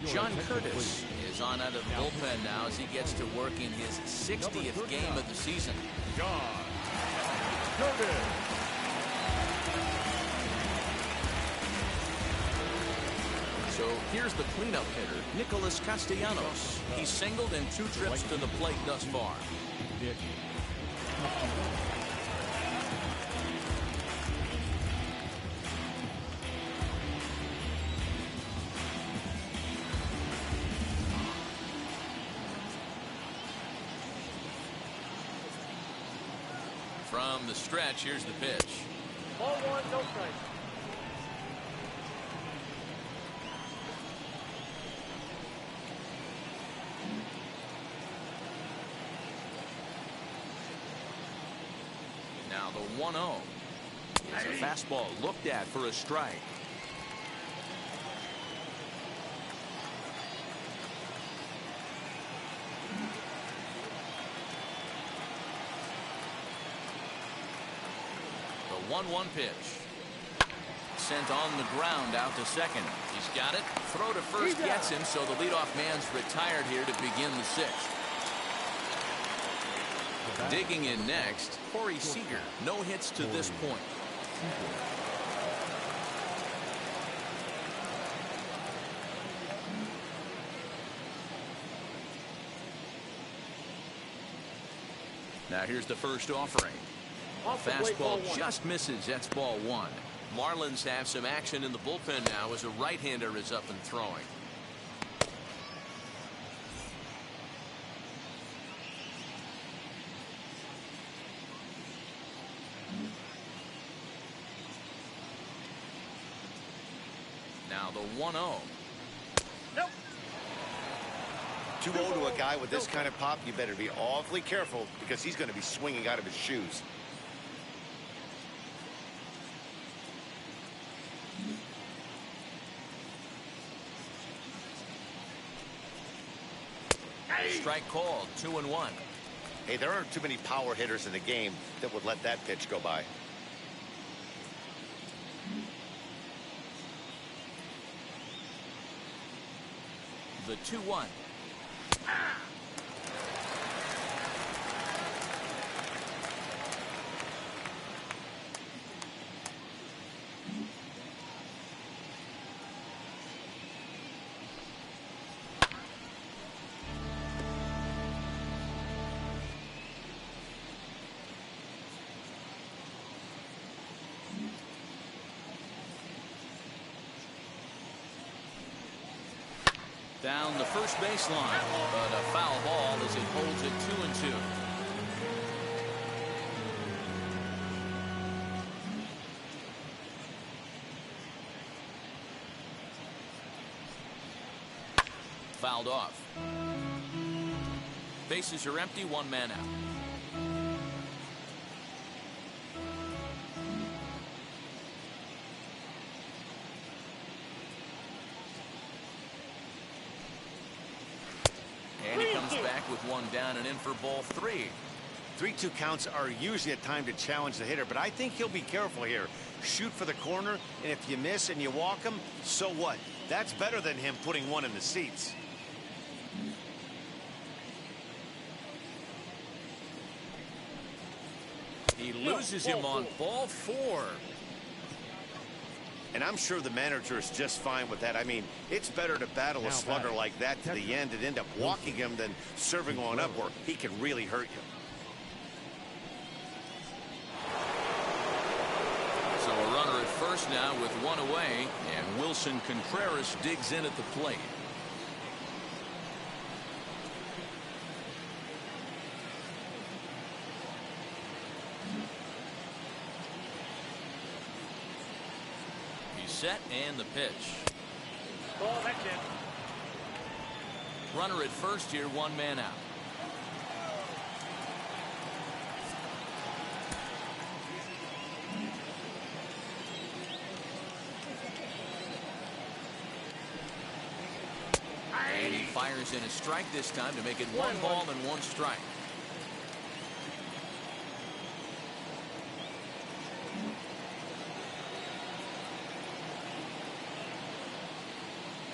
John Curtis is on out of the bullpen now as he gets to work in his 60th game of the season. John Curtis. So here's the cleanup hitter, Nicholas Castellanos. He's singled in 2 trips to the plate thus far. From the stretch, here's the pitch. Ball 1, no strike. Now the 1-0. It's a fastball looked at for a strike. 1-1 pitch. Sent on the ground out to second. He's got it. Throw to first gets him, so the leadoff man's retired here to begin the sixth. Digging in next, Corey Seager. No hits to this point. Now here's the first offering. Fastball just misses. That's ball one. Marlins have some action in the bullpen now as a right-hander is up and throwing. Now the 1-0. 2-0 to a guy with this kind of pop, you better be awfully careful because he's going to be swinging out of his shoes. Strike called. 2-1. Hey, there aren't too many power hitters in the game that would let that pitch go by. The 2-1. Down the first baseline, but a foul ball as it holds it 2-2. Fouled off. Bases are empty, one man out. And he comes back with one down and in for ball three. 3-2 counts are usually a time to challenge the hitter, but I think he'll be careful here. Shoot for the corner, and if you miss and you walk him, so what? That's better than him putting one in the seats. He loses him on ball four. And I'm sure the manager is just fine with that. I mean, it's better to battle a slugger like that to the end and end up walking him than serving one up where he can really hurt you. So a runner at first now with one away, and Wilson Contreras digs in at the plate. Set and the pitch. Ball, that's it. Runner at first here, one man out. And he fires in a strike this time to make it one ball and one strike.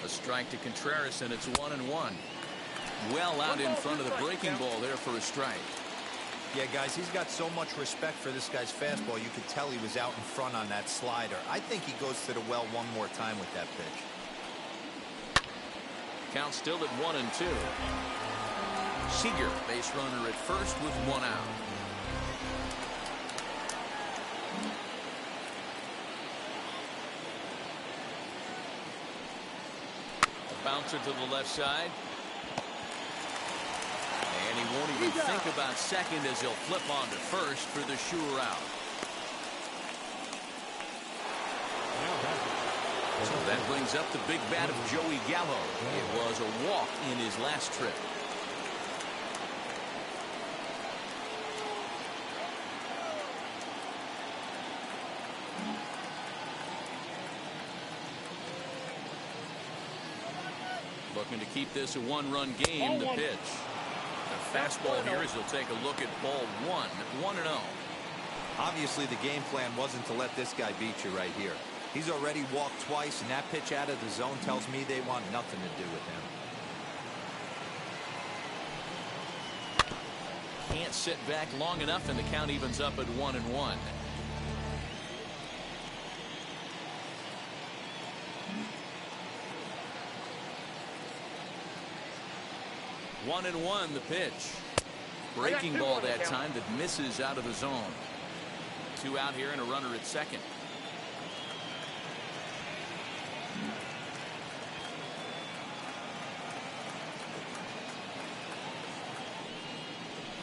A strike to Contreras, and it's 1-1. Well out in front of the breaking ball there for a strike. Yeah, guys, he's got so much respect for this guy's fastball. You could tell he was out in front on that slider. I think he goes to the well one more time with that pitch. Count still at 1-2. Seager, base runner at first with one out. Bouncer to the left side. And he won't even think about second as he'll flip on to first for the sure out. So that brings up the big bat of Joey Gallo. It was a walk in his last trip. Looking to keep this a one-run game. The pitch. The fastball here as he'll take a look at ball one. 1-0. Obviously, the game plan wasn't to let this guy beat you right here. He's already walked twice, and that pitch out of the zone tells me they want nothing to do with him. Can't sit back long enough, and the count evens up at 1-1. One and one, the pitch. Breaking ball that time that misses out of the zone. 2 out here and a runner at second.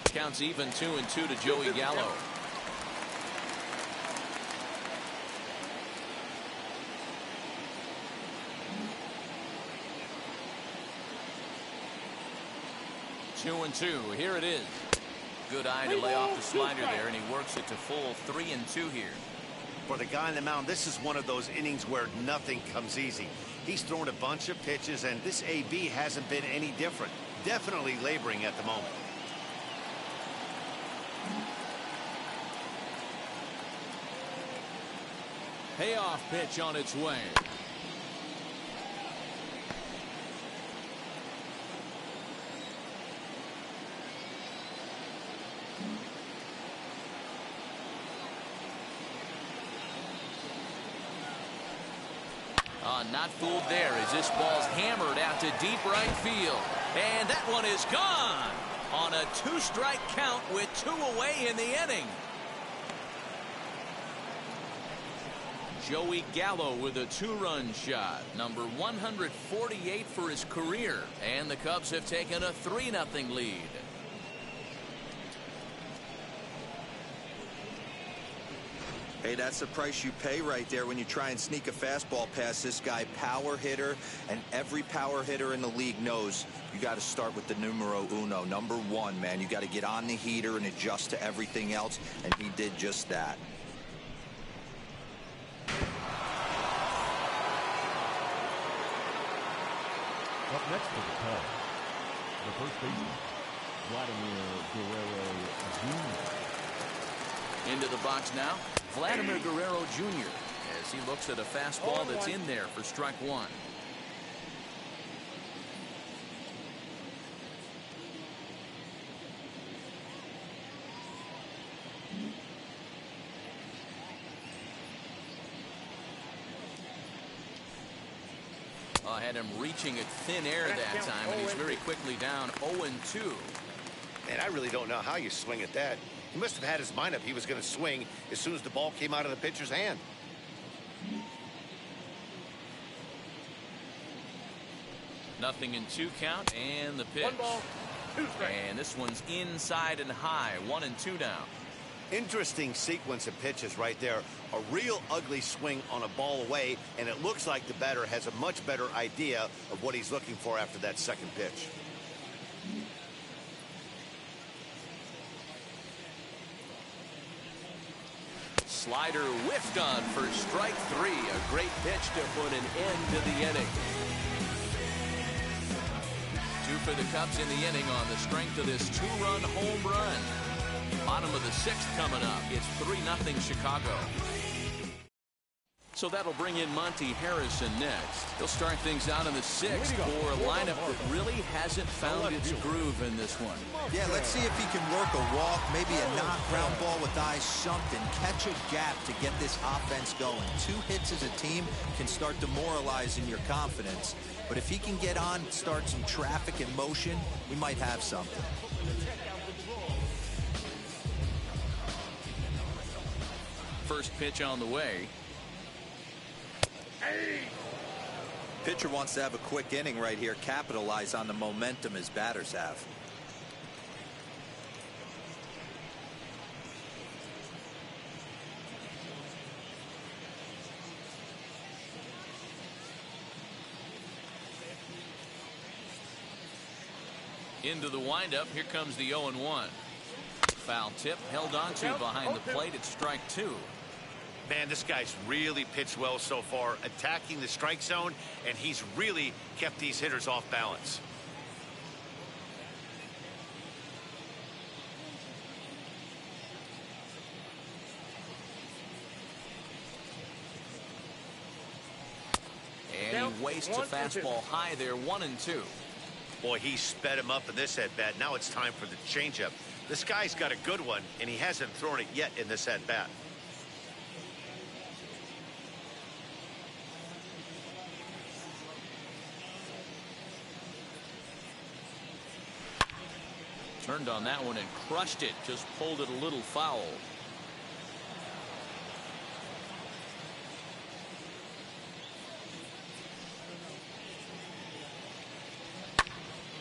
Counts even 2-2 to Joey Gallo. Two and two. Here it is. Good eye to lay off the slider there, and he works it to full 3-2 here. For the guy on the mound, this is one of those innings where nothing comes easy. He's thrown a bunch of pitches, and this AB hasn't been any different. Definitely laboring at the moment. Payoff pitch on its way. Not fooled there as this ball's hammered out to deep right field. And that one is gone on a 2-strike count with 2 away in the inning. Joey Gallo with a 2-run shot, number 148 for his career, and the Cubs have taken a 3-0 lead. Hey, that's the price you pay right there when you try and sneak a fastball past this guy. Power hitter, and every power hitter in the league knows you got to start with the numero uno, number 1, man. You got to get on the heater and adjust to everything else, and he did just that. Up next for the Cubs, the first baseman, Vladimir Guerrero Jr. Into the box now, Vladimir Guerrero Jr. as he looks at a fastball that's in there for strike 1. Had him reaching at thin air that time, and he's very quickly down 0-2. And I really don't know how you swing at that. He must have had his mind up he was going to swing as soon as the ball came out of the pitcher's hand. Nothing in 2 count, and the pitch. 1 ball, 2 strikes. And this one's inside and high, 1-2 down. Interesting sequence of pitches right there. A real ugly swing on a ball away, and it looks like the batter has a much better idea of what he's looking for after that second pitch. Slider whiffed on for strike 3. A great pitch to put an end to the inning. 2 for the Cubs in the inning on the strength of this 2-run home run. Bottom of the 6th coming up. It's 3-0 Chicago. So that'll bring in Monty Harrison next. He'll start things out in the 6th for a lineup that really hasn't found its groove in this one. Yeah, let's see if he can work a walk, maybe a knock, ground ball with eyes, something. Catch a gap to get this offense going. 2 hits as a team can start demoralizing your confidence. But if he can get on, start some traffic in motion, we might have something. First pitch on the way. Pitcher wants to have a quick inning right here, capitalize on the momentum his batters have. Into the windup. Here comes the 0-1. Foul tip held on to behind the plate at strike 2. Man, this guy's really pitched well so far, attacking the strike zone, and he's really kept these hitters off balance. wastes a fastball high there, 1-2. Boy, he sped him up in this at-bat. Now it's time for the changeup. This guy's got a good one, and he hasn't thrown it yet in this at-bat. Turned on that one and crushed it. Just pulled it a little foul.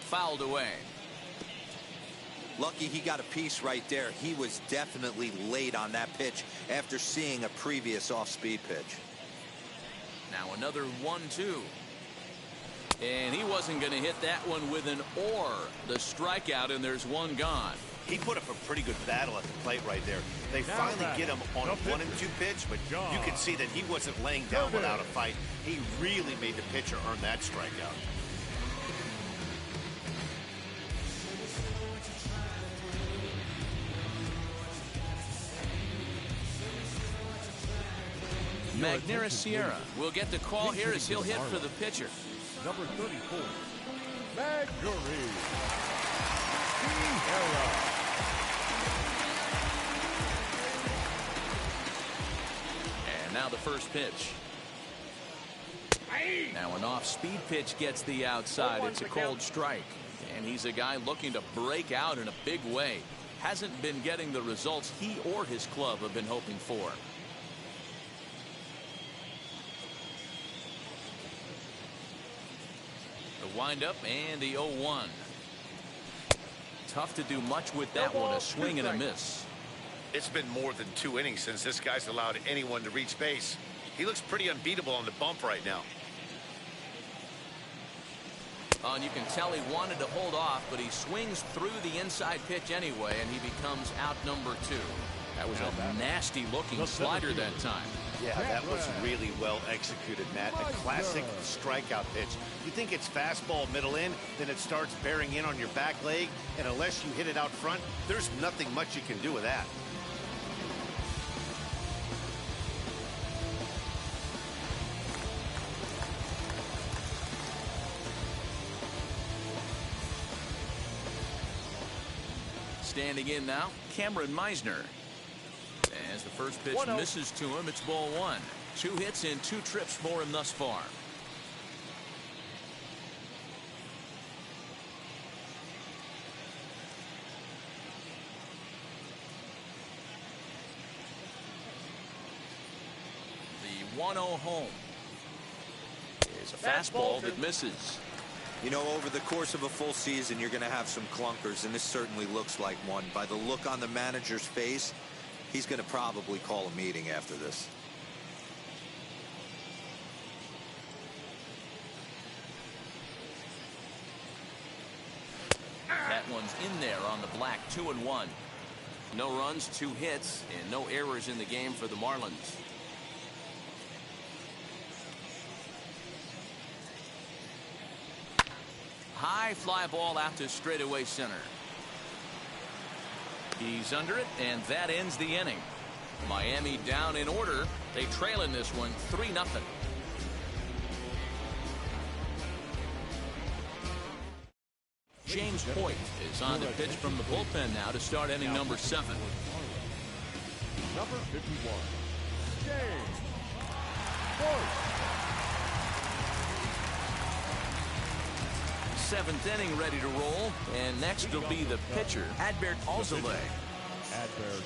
Fouled away. Lucky he got a piece right there. He was definitely late on that pitch after seeing a previous off-speed pitch. Now another 1-2. And he wasn't going to hit that one with an or. The strikeout, and there's one gone. He put up a pretty good battle at the plate right there. They finally get him on a 1-2 pitch, but you can see that he wasn't laying down without a fight. He really made the pitcher earn that strikeout. Magneuris Sierra will get the call here as he'll hit for the pitcher. Number 34, Magneuris Sierra. And now the first pitch. Now an off-speed pitch gets the outside. It's a cold strike. And he's a guy looking to break out in a big way. Hasn't been getting the results he or his club have been hoping for. The windup and the 0-1. Tough to do much with that one. A swing and a miss. It's been more than 2 innings since this guy's allowed anyone to reach base. He looks pretty unbeatable on the bump right now. And you can tell he wanted to hold off, but he swings through the inside pitch anyway, and he becomes out number 2. That was a nasty-looking slider that time. Yeah, that was really well executed, Matt. A classic strikeout pitch. You think it's fastball middle in, then it starts bearing in on your back leg, and unless you hit it out front, there's nothing much you can do with that. Standing in now, Cameron Meisner. As the first pitch misses to him, it's ball 1. 2 hits in 2 trips for him thus far. The 1-0 home is a fastball that misses. You know, over the course of a full season, you're going to have some clunkers, and this certainly looks like one. By the look on the manager's face, he's going to probably call a meeting after this. That one's in there on the black. 2-1. No runs, 2 hits, and no errors in the game for the Marlins. High fly ball out to straightaway center. He's under it, and that ends the inning. Miami down in order. They trail in this one 3-0. James Hoyt is on the pitch from the bullpen now to start inning number 7. Number 51, James Hoyt. 7th inning ready to roll, and next will be the pitcher, Adbert Alzolay. Adbert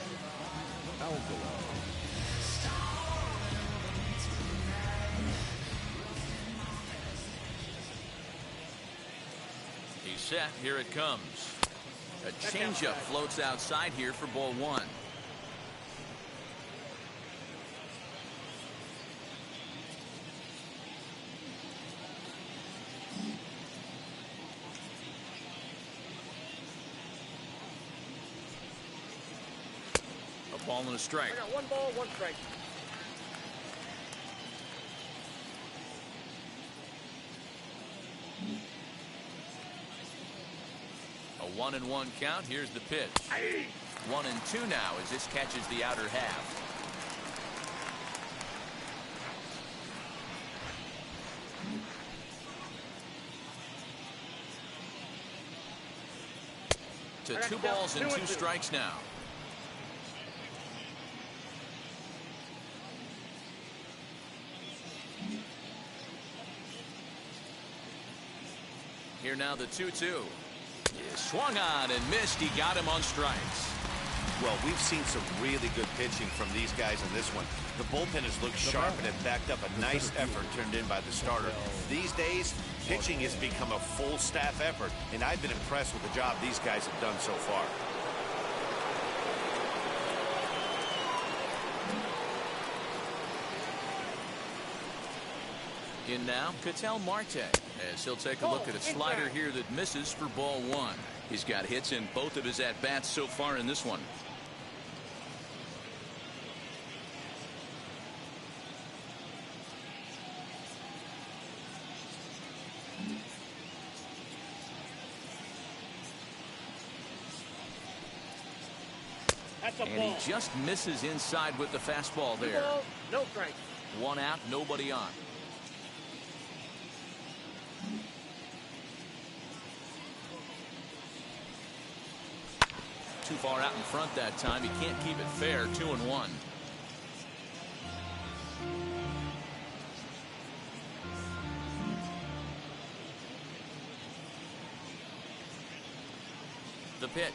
Alzolay. He's set. Here it comes. A changeup floats outside here for ball 1. Ball and a strike. I got 1 ball, 1 strike. A 1-1 count. Here's the pitch. 1-2 now as this catches the outer half. To 2 balls and 2 strikes now. Here now the 2-2. Swung on and missed. He got him on strikes. Well, we've seen some really good pitching from these guys in this one. The bullpen has looked sharp and have backed up a nice effort turned in by the starter. These days, pitching has become a full staff effort, and I've been impressed with the job these guys have done so far. In now, Ketel Marte, as he'll take a look at a slider here that misses for ball 1. He's got hits in both of his at-bats so far in this one. And he just misses inside with the fastball there. No strike. 1 out, nobody on. Too far out in front that time. He can't keep it fair. 2-1. The pitch.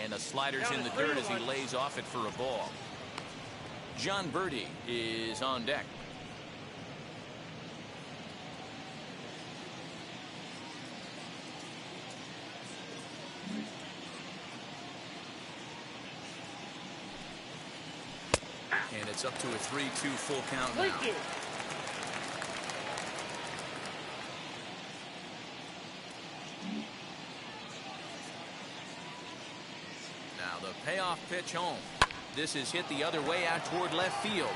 And the slider's in the dirt as he lays off it for a ball. John Birdie is on deck. And it's up to a 3-2 full count now. Now the payoff pitch home. This is hit the other way out toward left field.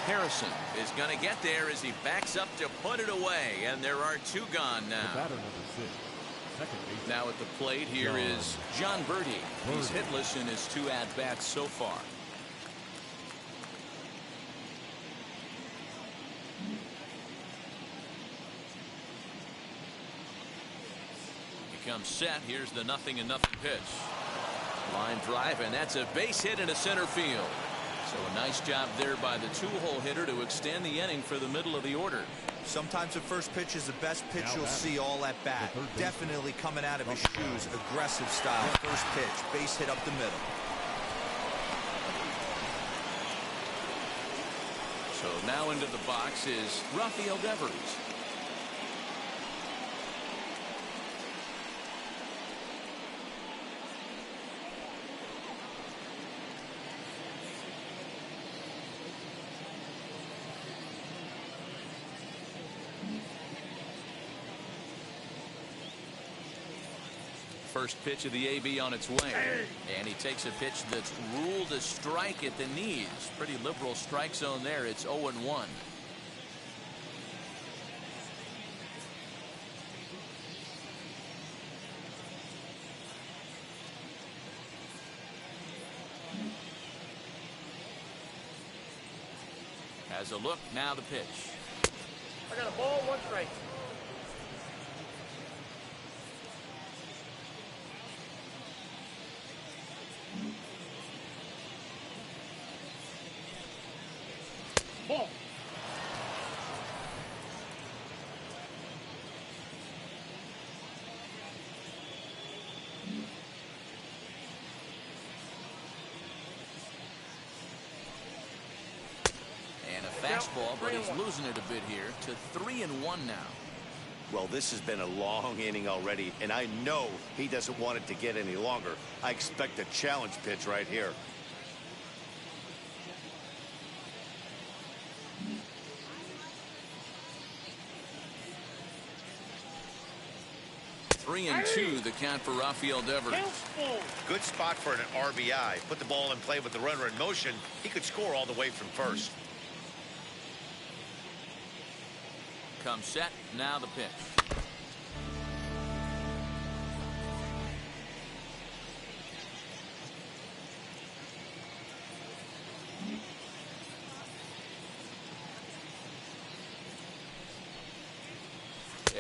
Harrison is going to get there as he backs up to put it away, and there are 2 gone now. Now at the plate here is John Birdie. He's hitless in his 2 at-bats so far. Comes set. Here's the 0-0 pitch. Line drive, and that's a base hit into center field. So a nice job there by the 2-hole hitter to extend the inning for the middle of the order. Sometimes the first pitch is the best pitch you'll see all at bat. Definitely coming out of his shoes. Aggressive style. First pitch. Base hit up the middle. So now into the box is Rafael Devers. First pitch of the AB on its way. And he takes a pitch that's ruled a strike at the knees. Pretty liberal strike zone there. It's 0-1. Has a look. Now the pitch. I got a ball, 1 strike. Ball. And a fastball, but he's losing it a bit here to 3-1 now. Well, this has been a long inning already, and I know he doesn't want it to get any longer. I expect a challenge pitch right here. 3-2 the count for Rafael Devers. Good spot for an RBI. Put the ball in play with the runner in motion. He could score all the way from first. Comes set. Now the pitch.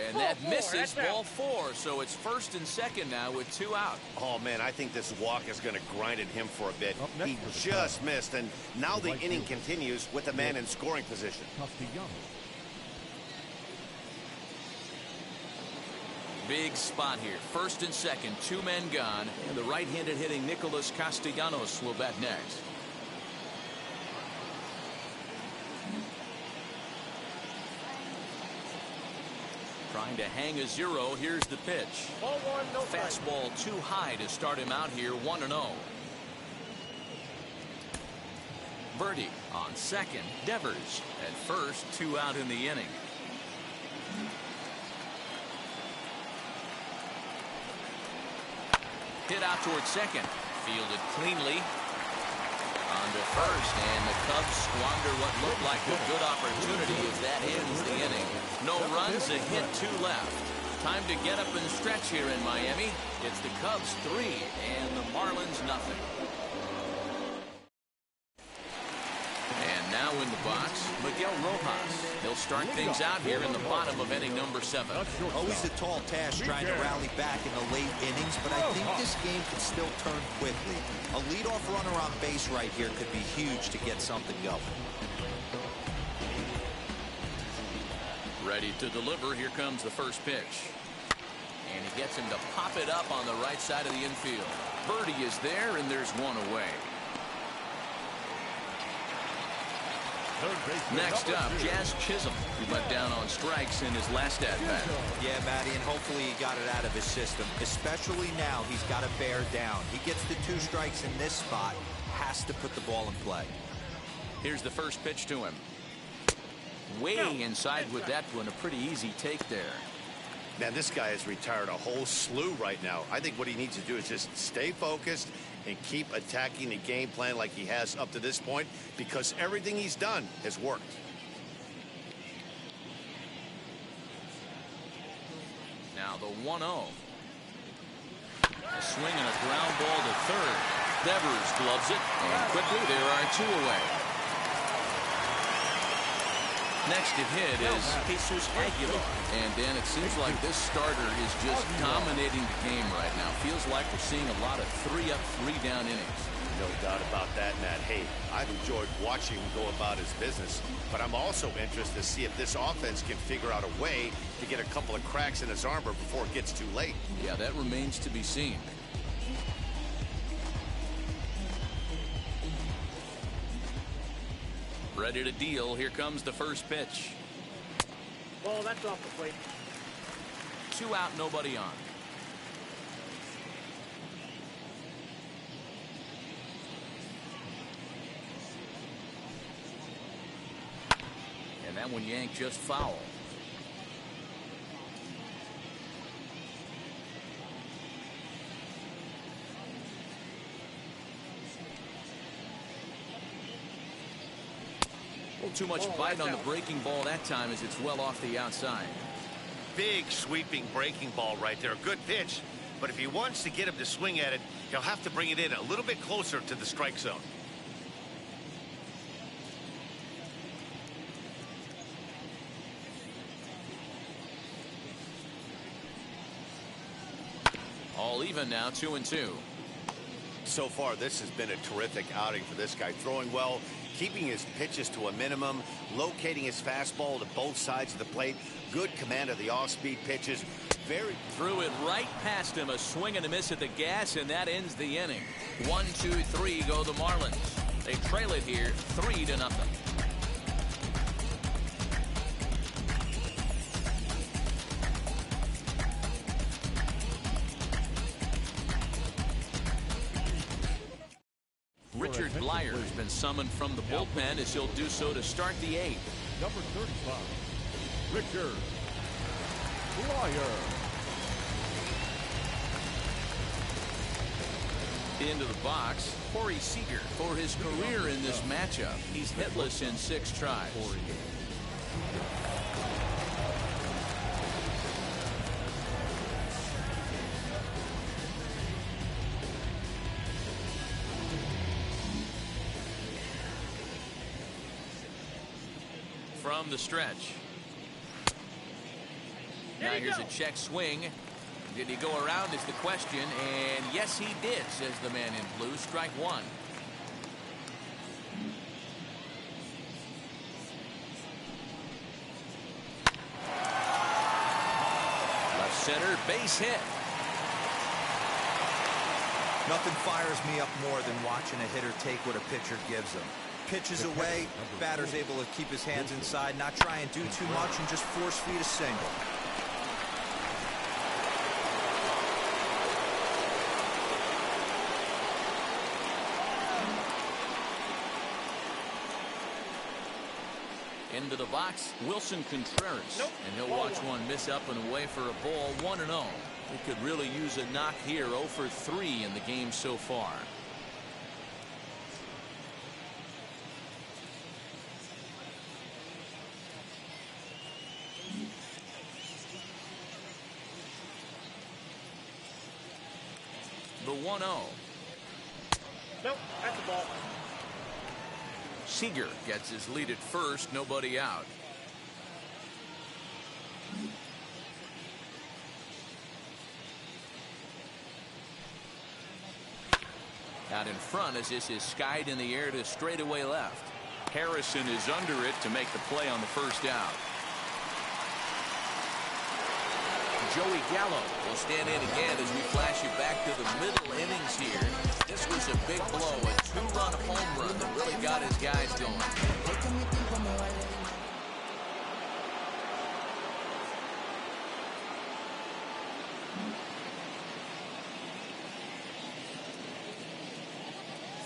And that misses, ball 4. So it's first and second now with 2 out. Oh, man, I think this walk is going to grind at him for a bit. He just missed, and now the inning continues with the man in scoring position. Big spot here. First and second, 2 men gone. And the right-handed hitting Nicholas Castellanos will bat next. Trying to hang a 0. Here's the pitch. Ball 1, no strike. Fastball too high to start him out here, 1-0. Birdie on second. Devers at first, 2 out in the inning. Hit out towards second. Fielded cleanly. On to first, and the Cubs squander what looked like a good opportunity as that ends the inning. No runs, a hit, 2 left. Time to get up and stretch here in Miami. It's the Cubs 3 and the Marlins nothing. And now in the box, Miguel Rojas. He'll start things out here in the bottom of inning number 7. Always a tall task trying to rally back in the late innings, but I think this game can still turn quickly. A leadoff runner on base right here could be huge to get something going. Ready to deliver. Here comes the first pitch. And he gets him to pop it up on the right side of the infield. Birdie is there, and there's 1 away. Next up, Jazz Chisholm, who went down on strikes in his last at-bat. Yeah, Matty, and hopefully he got it out of his system. Especially now, he's got to bear down. He gets the 2 strikes in this spot, has to put the ball in play. Here's the first pitch to him. Way inside with that one, a pretty easy take there. Man, this guy has retired a whole slew right now. I think what he needs to do is just stay focused and keep attacking the game plan like he has up to this point, because everything he's done has worked. Now the 1-0. A swing and a ground ball to third. Devers gloves it, and quickly there are 2 away. Next to hit is Jesus Aguilar. And Dan, it seems like this starter is just dominating the game right now. Feels like we're seeing a lot of 3 up, 3 down innings. No doubt about that, Matt. Hey, I've enjoyed watching him go about his business, but I'm also interested to see if this offense can figure out a way to get a couple of cracks in his armor before it gets too late. Yeah, that remains to be seen. Ready to deal. Here comes the first pitch. Ball, that's off the plate. 2 out, nobody on. And that one yanked just foul. Too much bite on the breaking ball that time as it's well off the outside. Big sweeping breaking ball right there. Good pitch. But if he wants to get him to swing at it, he'll have to bring it in a little bit closer to the strike zone. All even now, 2-2. So far, this has been a terrific outing for this guy. Throwing well, keeping his pitches to a minimum, locating his fastball to both sides of the plate. Good command of the off-speed pitches. Threw it right past him. A swing and a miss at the gas, and that ends the inning. 1, 2, 3 go the Marlins. They trail it here 3-0. Richard Blyer has been summoned from the bullpen as he'll do so to start the 8th. Number 35, Richard Blyer. Into the box, Corey Seager for his career in this matchup. He's hitless in 6 tries. From the stretch. Now here's a check swing. Did he go around is the question, and yes he did, says the man in blue. Strike one. Left center, base hit. Nothing fires me up more than watching a hitter take what a pitcher gives him. Pitches away, batter's able to keep his hands inside, not try and do too much, and just force feed a single. Into the box, Wilson Contreras. Nope. And he'll watch one miss up and away for a ball, 1-0. He could really use a knock here, 0 for 3 in the game so far. The 1-0. Nope, that's a ball. Seager gets his lead at first, nobody out. Out in front as this is skied in the air to straightaway left. Harrison is under it to make the play on the first out. Joey Gallo will stand in again as we flash you back to the middle innings here. This was a big blow, a 2-run home run that really got his guys going.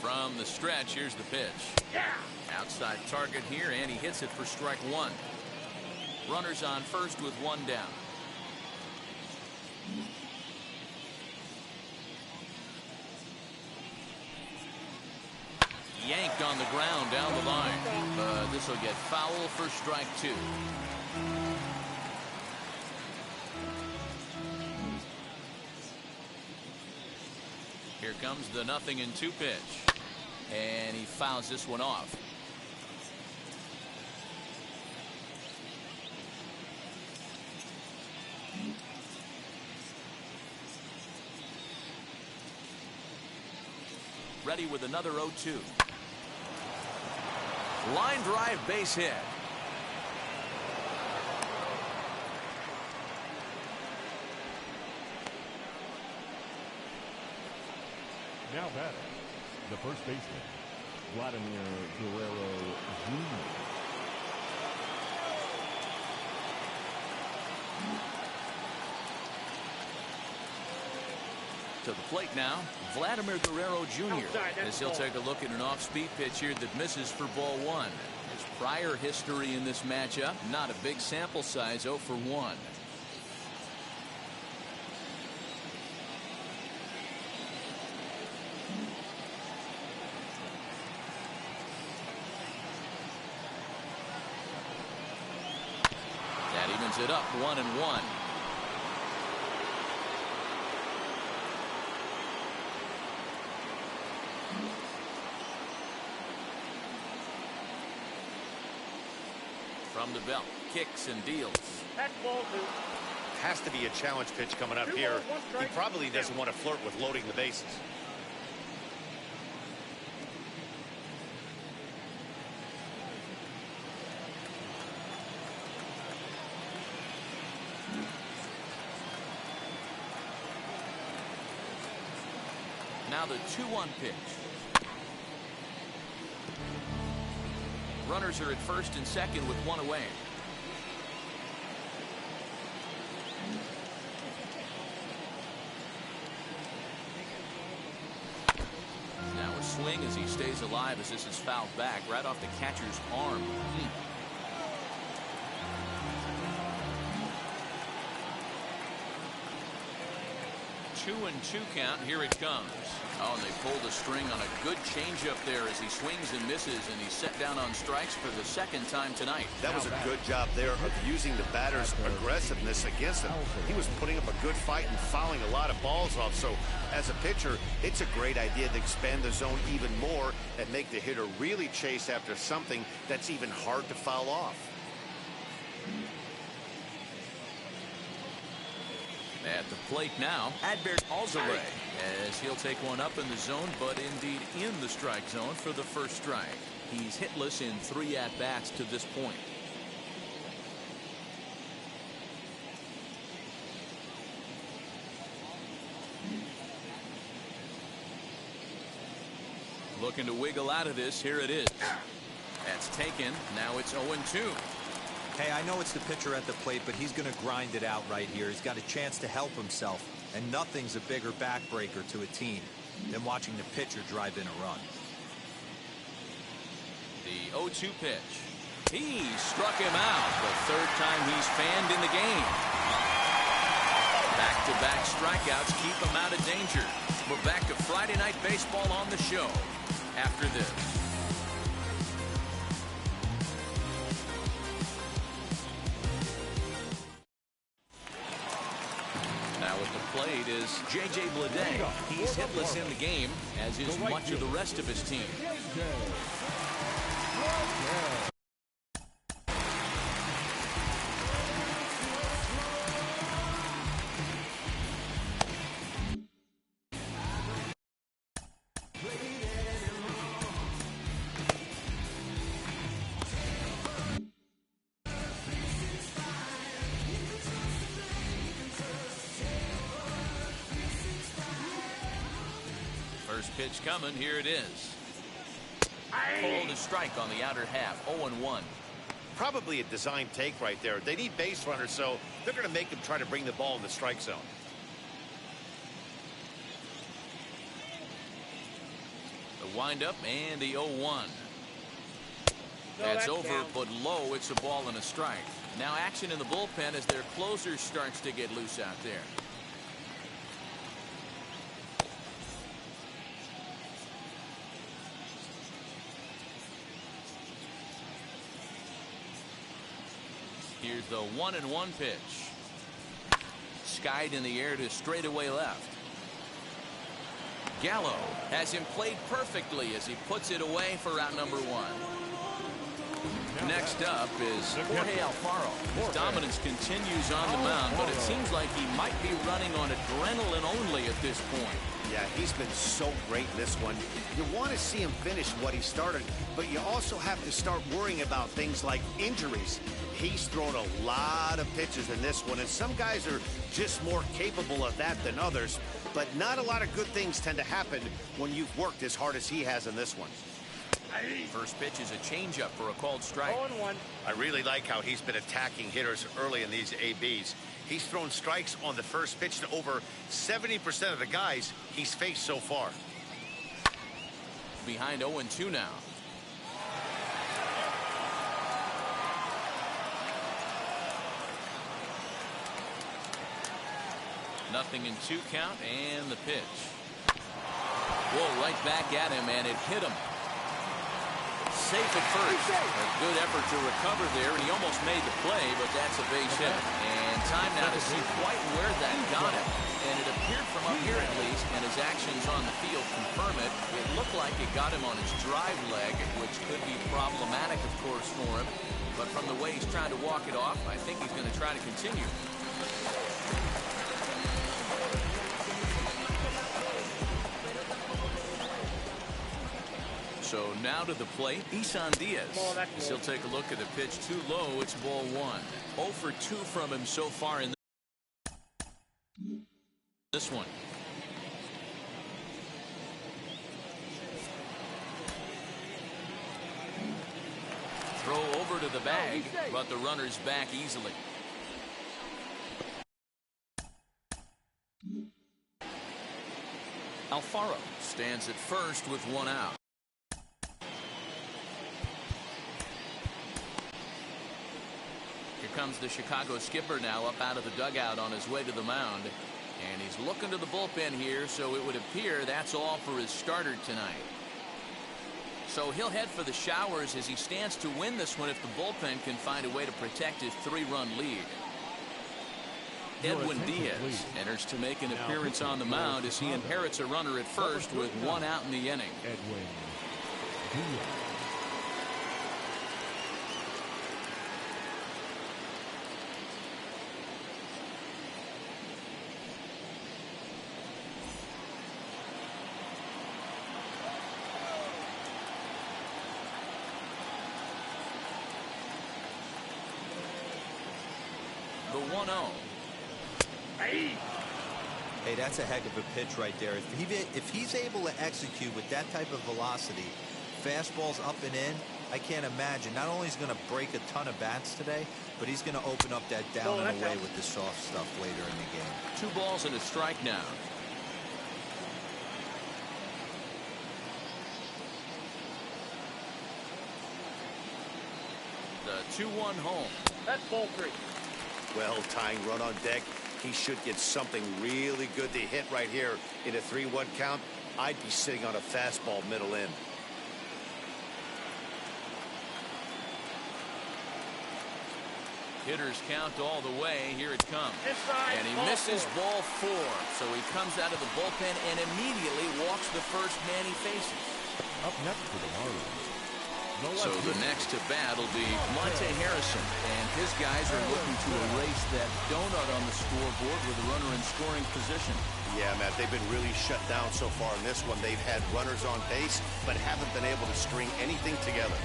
From the stretch, here's the pitch. Outside target here, and he hits it for strike one. Runners on first with one down. Yanked on the ground down the line. This will get foul for strike two. Here comes the 0-2 pitch. And he fouls this one off. Ready with another 0-2. Line drive, base hit. Now batting, the first baseman, Vladimir Guerrero Jr. To the plate now, Vladimir Guerrero Jr. as he'll take a look at an off-speed pitch here that misses for ball one. His prior history in this matchup, not a big sample size, 0 for 1. That evens it up, 1-1. From the belt, kicks and deals. That's ball two. Has to be a challenge pitch coming up here. He probably doesn't want to flirt with loading the bases. Now the 2-1 pitch. Runners are at first and second with one away. Now a swing as he stays alive as this is fouled back right off the catcher's arm. 2-2 count. Here it comes. Oh, and they pulled the string on a good changeup there as he swings and misses, and he's set down on strikes for the second time tonight. That was a good job there of using the batter's aggressiveness against him. He was putting up a good fight and fouling a lot of balls off. So as a pitcher, it's a great idea to expand the zone even more and make the hitter really chase after something that's even hard to foul off. At the plate now, Adbert Alzolay, as he'll take one up in the zone, but indeed in the strike zone for the first strike. He's hitless in 3 at-bats to this point. Looking to wiggle out of this. Here it is. That's taken. Now it's 0-2. Hey, I know it's the pitcher at the plate, but he's going to grind it out right here. He's got a chance to help himself, and nothing's a bigger backbreaker to a team than watching the pitcher drive in a run. The 0-2 pitch. He struck him out. The third time he's fanned in the game. Back-to-back strikeouts keep him out of danger. We're back to Friday Night Baseball on the show after this. Now at the plate is J.J. Bleday. He's hitless in the game, as is much of the rest of his team. First pitch coming. Here it is. Called a strike on the outer half. 0-1. Probably a design take right there. They need base runners, so they're going to make him try to bring the ball in the strike zone. The windup and the 0-1. That's over, down. but low. It's a ball and a strike. Now action in the bullpen as their closer starts to get loose out there. Here's the 1-1 pitch. Skied in the air to straightaway left. Gallo has him played perfectly as he puts it away for out number 1. Next up is Jorge Alfaro. His dominance continues on the mound, but it seems like he might be running on adrenaline only at this point. Yeah, he's been so great in this one. You want to see him finish what he started, but you also have to start worrying about things like injuries. He's thrown a lot of pitches in this one, and some guys are just more capable of that than others, but not a lot of good things tend to happen when you've worked as hard as he has in this one. First pitch is a changeup for a called strike. 0-1. I really like how he's been attacking hitters early in these ABs. He's thrown strikes on the first pitch to over 70% of the guys he's faced so far. Behind 0-2 now. Nothing in 2 count, and the pitch. Whoa, right back at him, and it hit him. Safe at first. A good effort to recover there, and he almost made the play, but that's a base hit. And time now to see quite where that got him. And it appeared from up here at least, and his actions on the field confirm it. It looked like it got him on his drive leg, which could be problematic, of course, for him. But from the way he's trying to walk it off, I think he's going to try to continue. So now to the plate, Isan Diaz. He'll take a look at the pitch too low. It's ball 1. 0 for 2 from him so far in this one. Throw over to the bag, but the runner's back easily. Alfaro stands at first with 1 out. Here comes the Chicago skipper now up out of the dugout on his way to the mound. And he's looking to the bullpen here, so it would appear that's all for his starter tonight. So he'll head for the showers as he stands to win this one if the bullpen can find a way to protect his 3-run lead. Edwin Diaz enters to make an appearance on the mound as he inherits a runner at first with 1 out in the inning. Edwin Diaz. 1-0. Hey, that's a heck of a pitch right there. If he's able to execute with that type of velocity, fastballs up and in, I can't imagine. Not only is he going to break a ton of bats today, but he's going to open up that down and away with the soft stuff later in the game. 2 balls and a strike now. The 2-1 home. That's ball 3. Well, tying run on deck. He should get something really good to hit right here in a 3-1 count. I'd be sitting on a fastball middle in. Hitters count all the way. Here it comes. Inside, and he ball misses 4. ball 4. So he comes out of the bullpen and immediately walks the first man he faces. Up next for the Marlins. So the next to bat will be Monte Harrison, and his guys are looking to erase that donut on the scoreboard with a runner in scoring position. Yeah, Matt, they've been really shut down so far in this one. They've had runners on base, but haven't been able to string anything together.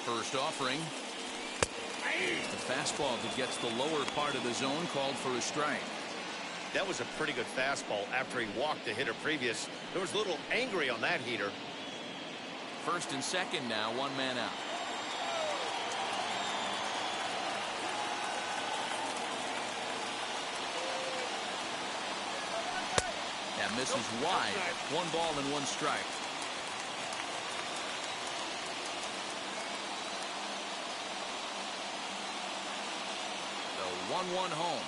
First offering. The fastball that gets the lower part of the zone called for a strike. That was a pretty good fastball after he walked the hitter previous. There was a little angry on that heater. First and second now, 1 man out. That misses wide. 1 ball and 1 strike. The 1-1 home.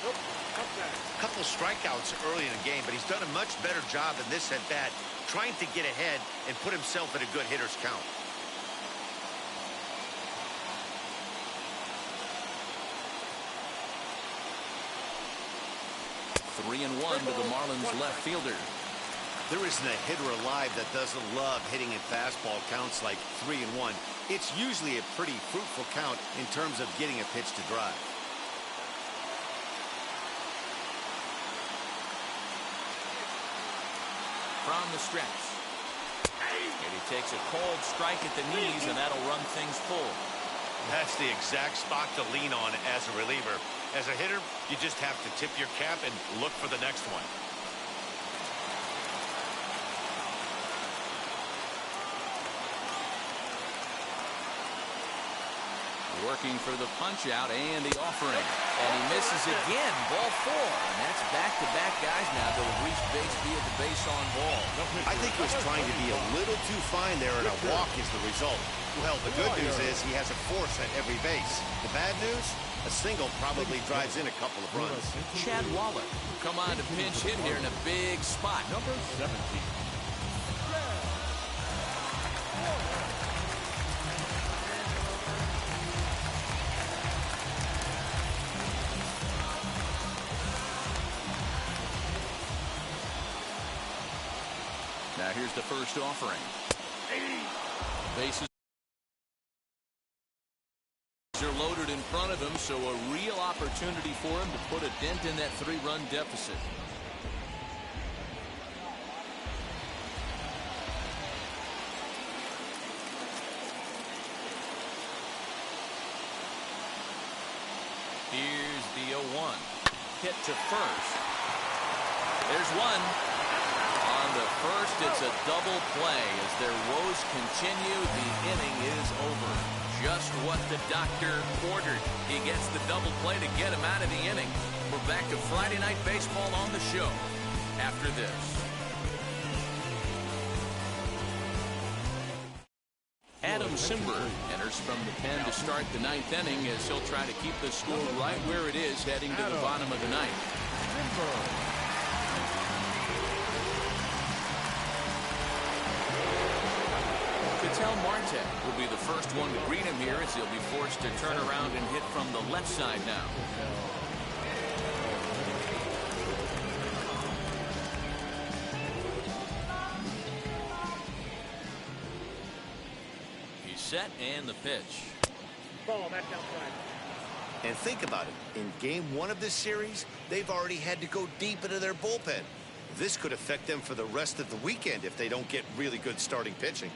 A couple strikeouts early in the game, but he's done a much better job in this at bat, trying to get ahead and put himself in a good hitter's count. Three and 1 to the Marlins left fielder. There isn't a hitter alive that doesn't love hitting in fastball counts like 3 and 1. It's usually a pretty fruitful count in terms of getting a pitch to drive. From the stretch. And he takes a cold strike at the knees, and that'll run things full. That's the exact spot to lean on as a reliever. As a hitter, you just have to tip your cap and look for the next one. Working for the punch out and the offering. And he misses again. Ball 4. And that's back-to-back guys now that have reached base via the base on ball. I think he was trying to be a little too fine there, and a walk is the result. Well, the good news is he has a force at every base. The bad news? A single probably drives in a couple of runs. Chad Waller come on to pinch hit here in a big spot. Number 17. Now here's the first offering. Bases are loaded in front of him, so a real opportunity for him to put a dent in that 3-run deficit. Here's the 0-1. Hit to first. There's one. On the first, it's a double play. As their woes continue, the inning is over. Just what the doctor ordered. He gets the double play to get him out of the inning. We're back to Friday Night Baseball on the show after this. Adam Simber enters from the pen to start the 9th inning as he'll try to keep the score right where it is heading to the bottom of the 9th. Ketel Marte will be the first one to greet him here as he'll be forced to turn around and hit from the left side now. He's set and the pitch. Ball, that's outside. And think about it. In game 1 of this series, they've already had to go deep into their bullpen. This could affect them for the rest of the weekend if they don't get really good starting pitching.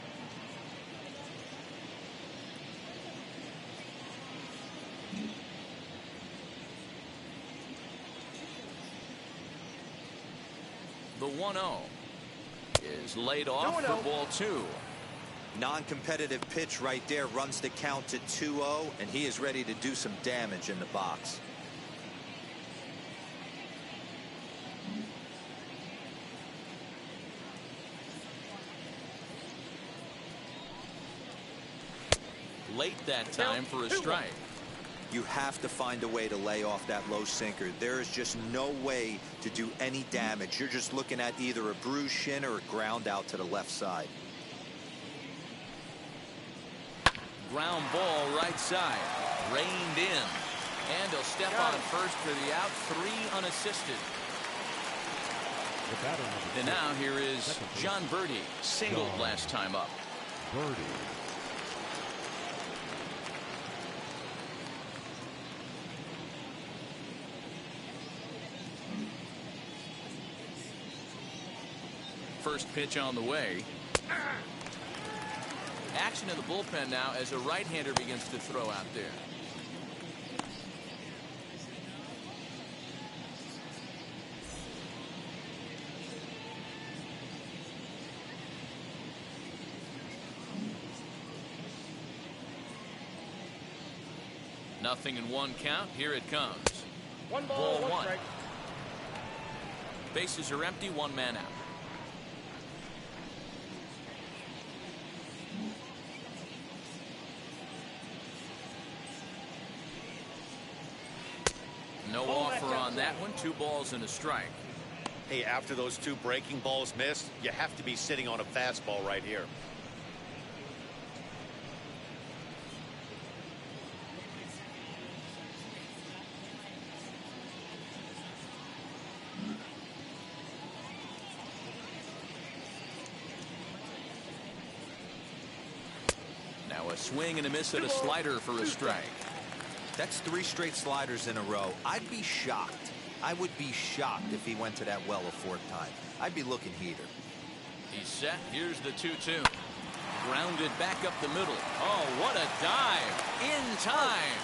The 1-0 is laid off for ball 2. Non-competitive pitch right there, runs the count to 2-0, and he is ready to do some damage in the box. Late that time for a strike. You have to find a way to lay off that low sinker. There is just no way to do any damage. You're just looking at either a bruised shin or a ground out to the left side. Ground ball right side. Reined in. And he'll step on first for the out. 3 unassisted. And now here is John Birdie. Singled last time up. Birdie. First pitch on the way. Action in the bullpen now as a right-hander begins to throw out there. Nothing in 1 count. Here it comes. One ball, one one. strike. Bases are empty. 1 man out. No offer on that one. 2 balls and a strike. Hey, after those 2 breaking balls missed, you have to be sitting on a fastball right here. Now a swing and a miss at a slider for a strike. That's 3 straight sliders in a row. I'd be shocked. I would be shocked if he went to that well a 4th time. I'd be looking heater. He's set. Here's the 2-2. Grounded back up the middle. Oh, what a dive. In time.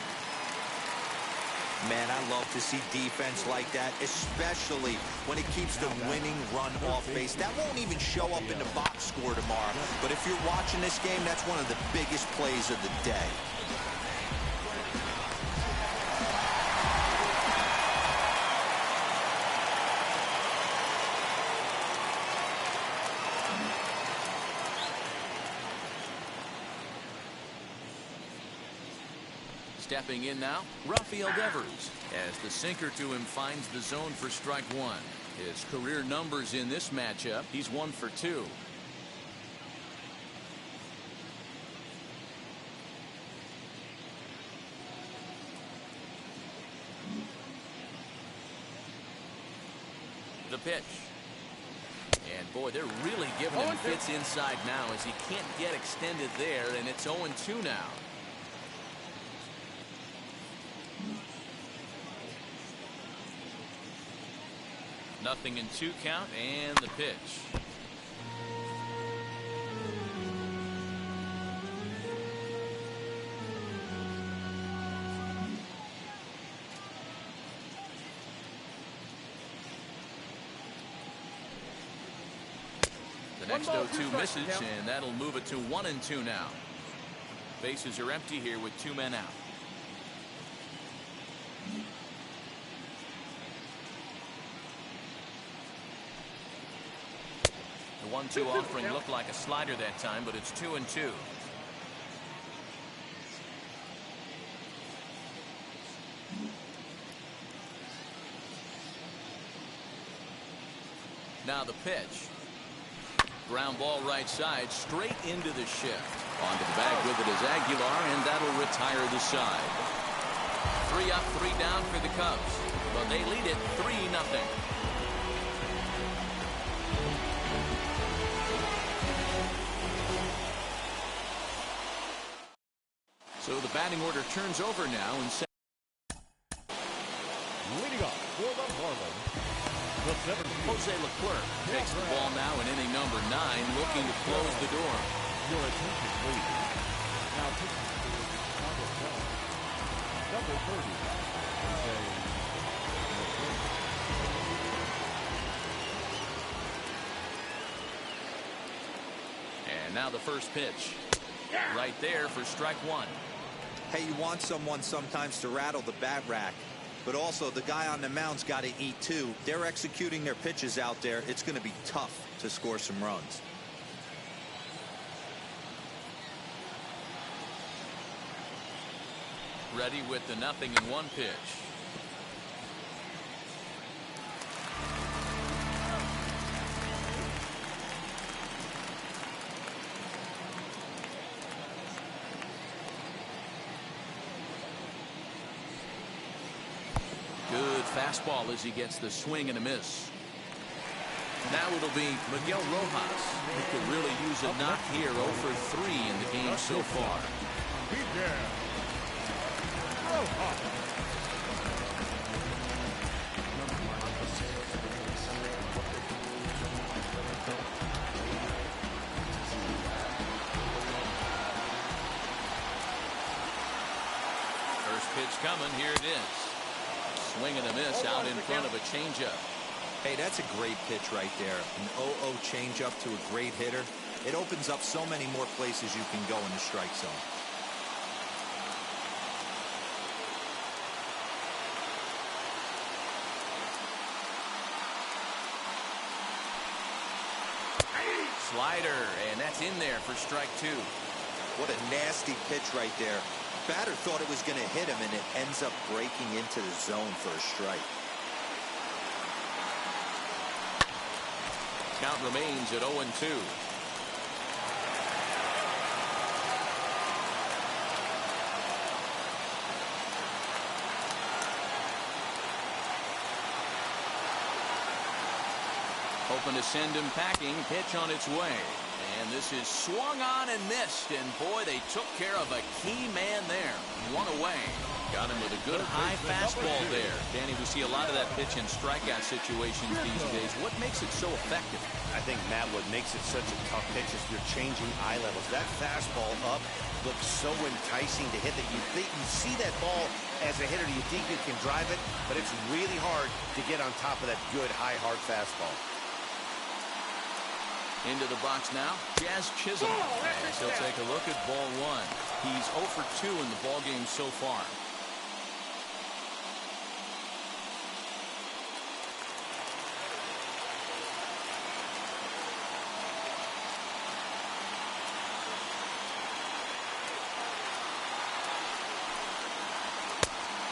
Man, I love to see defense like that, especially when it keeps the winning run off base. That won't even show up in the box score tomorrow. But if you're watching this game, that's one of the biggest plays of the day. Stepping in now, Rafael Devers, as the sinker to him finds the zone for strike 1. His career numbers in this matchup, he's 1 for 2. The pitch. And boy, they're really giving him fits inside now as he can't get extended there, and it's 0-2 now. Nothing in 2 count, and the pitch. The next 0-2 misses, and that'll move it to 1-2 now. Bases are empty here with 2 men out. The 1-2 offering looked like a slider that time, but it's 2-2. Now the pitch. Ground ball right side, straight into the shift. Onto the bag with it is Aguilar, and that'll retire the side. 3 up, 3 down for the Cubs. But they lead it 3-0. So the batting order turns over now. And For the Marlins, the 17th. Jose Leclerc takes the ball now in inning number 9, looking to close the door. Your attention, please. Now pitching for the Chicago Cubs, number 30, Jose Leclerc. And now the first pitch. Right there for strike 1. Hey, you want someone sometimes to rattle the bat rack, but also the guy on the mound's got to eat too. They're executing their pitches out there. It's going to be tough to score some runs. Ready with the 0-1 pitch. Good fastball as he gets the swing and a miss. Now it'll be Miguel Rojas, who could really use a knock here. 0 for 3 in the game so far. First pitch coming. Here it is. Swing and a miss out in front of a changeup. Hey, that's a great pitch right there. An 0-0 changeup to a great hitter. It opens up so many more places you can go in the strike zone. Slider, and that's in there for strike 2. What a nasty pitch right there. Batter thought it was going to hit him, and it ends up breaking into the zone for a strike. Count remains at 0-2. Hoping to send him packing. Pitch on its way. And this is swung on and missed. And boy, they took care of a key man there. One away. Got him with a good high fastball there. Danny, we see a lot of that pitch in strikeout situations these days. What makes it so effective? I think, Matt, what makes it such a tough pitch is you're changing eye levels. That fastball up looks so enticing to hit that you see that ball as a hitter, you think you can drive it, but it's really hard to get on top of that good, high, hard fastball. Into the box now, Jazz Chisholm. As he'll take a look at ball 1. He's 0 for 2 in the ball game so far.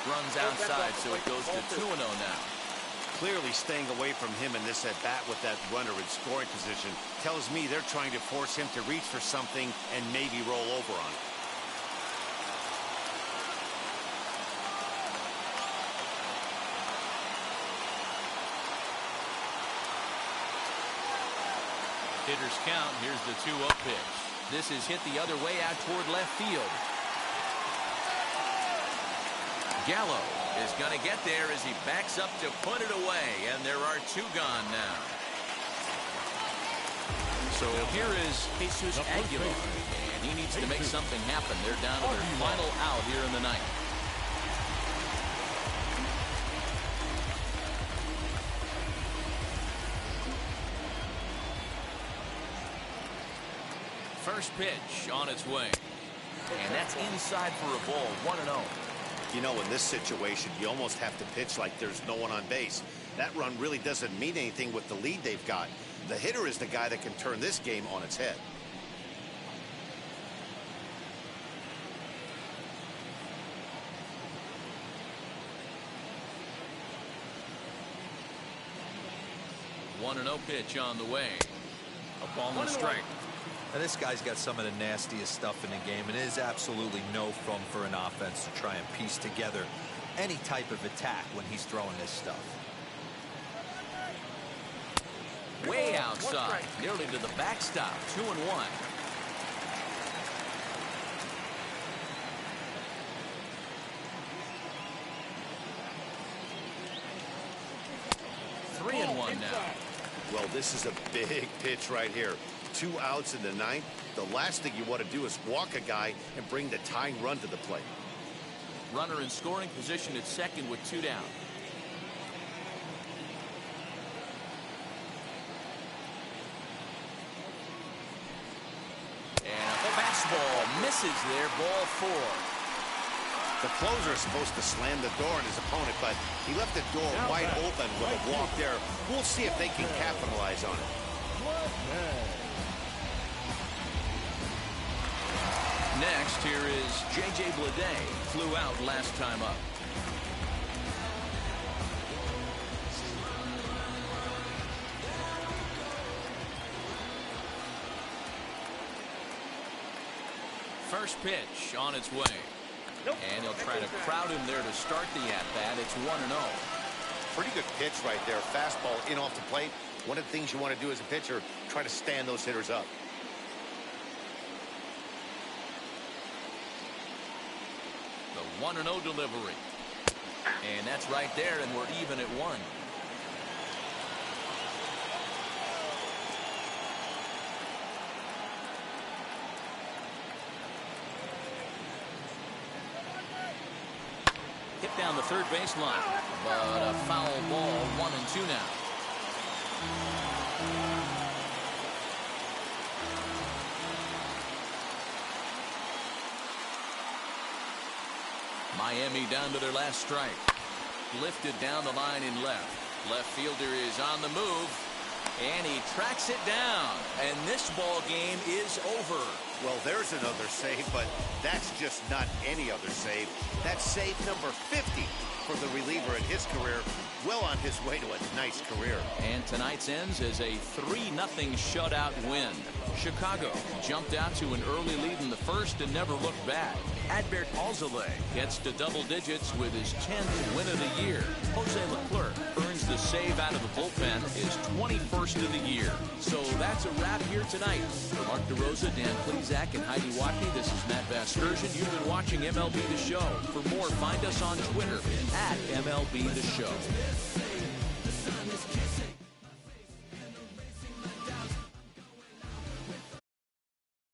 Runs outside, so it goes to 2-0 now. Clearly staying away from him in this at-bat with that runner in scoring position tells me they're trying to force him to reach for something and maybe roll over on it. Hitter's count. Here's the 2-0 pitch. This is hit the other way out toward left field. Gallo is going to get there as he backs up to put it away, and there are 2 gone now. So here is Jesus Aguilar, and he needs to make something happen. They're down to their final out here in the ninth. First pitch on its way, and that's inside for a ball. 1-0. You know, in this situation, you almost have to pitch like there's no one on base. That run really doesn't mean anything with the lead they've got. The hitter is the guy that can turn this game on its head. One 1-0 pitch on the way. A ball and a strike. Now, this guy's got some of the nastiest stuff in the game, and it is absolutely no fun for an offense to try and piece together any type of attack when he's throwing this stuff. Way outside, nearly to the backstop. 2-1. 1 now. Well, this is a big pitch right here. 2 outs in the 9th. The last thing you want to do is walk a guy and bring the tying run to the plate. Runner in scoring position at second with 2 down. And a fastball misses there, ball 4. The closer is supposed to slam the door on his opponent, but he left the door wide open with a walk there. We'll see if they can capitalize on it. Next, here is J.J. Bleday. Flew out last time up. First pitch on its way. And he'll try to crowd him there to start the at-bat. It's 1-0. Pretty good pitch right there. Fastball in off the plate. One of the things you want to do as a pitcher, try to stand those hitters up. The 1-0 delivery. And that's right there, and we're even at 1. Hit down the third baseline, but a foul ball, 1-2 now. Miami down to their last strike. Lifted down the line in left. Left fielder is on the move, and he tracks it down. And this ball game is over. Well, there's another save, but that's just not any other save. That's save number 50 for the reliever in his career. Well on his way to a nice career. And tonight's ends as a 3-0 shutout win. Chicago jumped out to an early lead in the first and never looked back. Adbert Alzolay gets to double digits with his 10th win of the year. Jose Leclerc earns the save out of the bullpen, his 21st of the year. So that's a wrap here tonight. For Mark DeRosa, Dan Plesac, and Heidi Watney, this is Matt Vasgersian. You've been watching MLB The Show. For more, find us on Twitter at MLB The Show.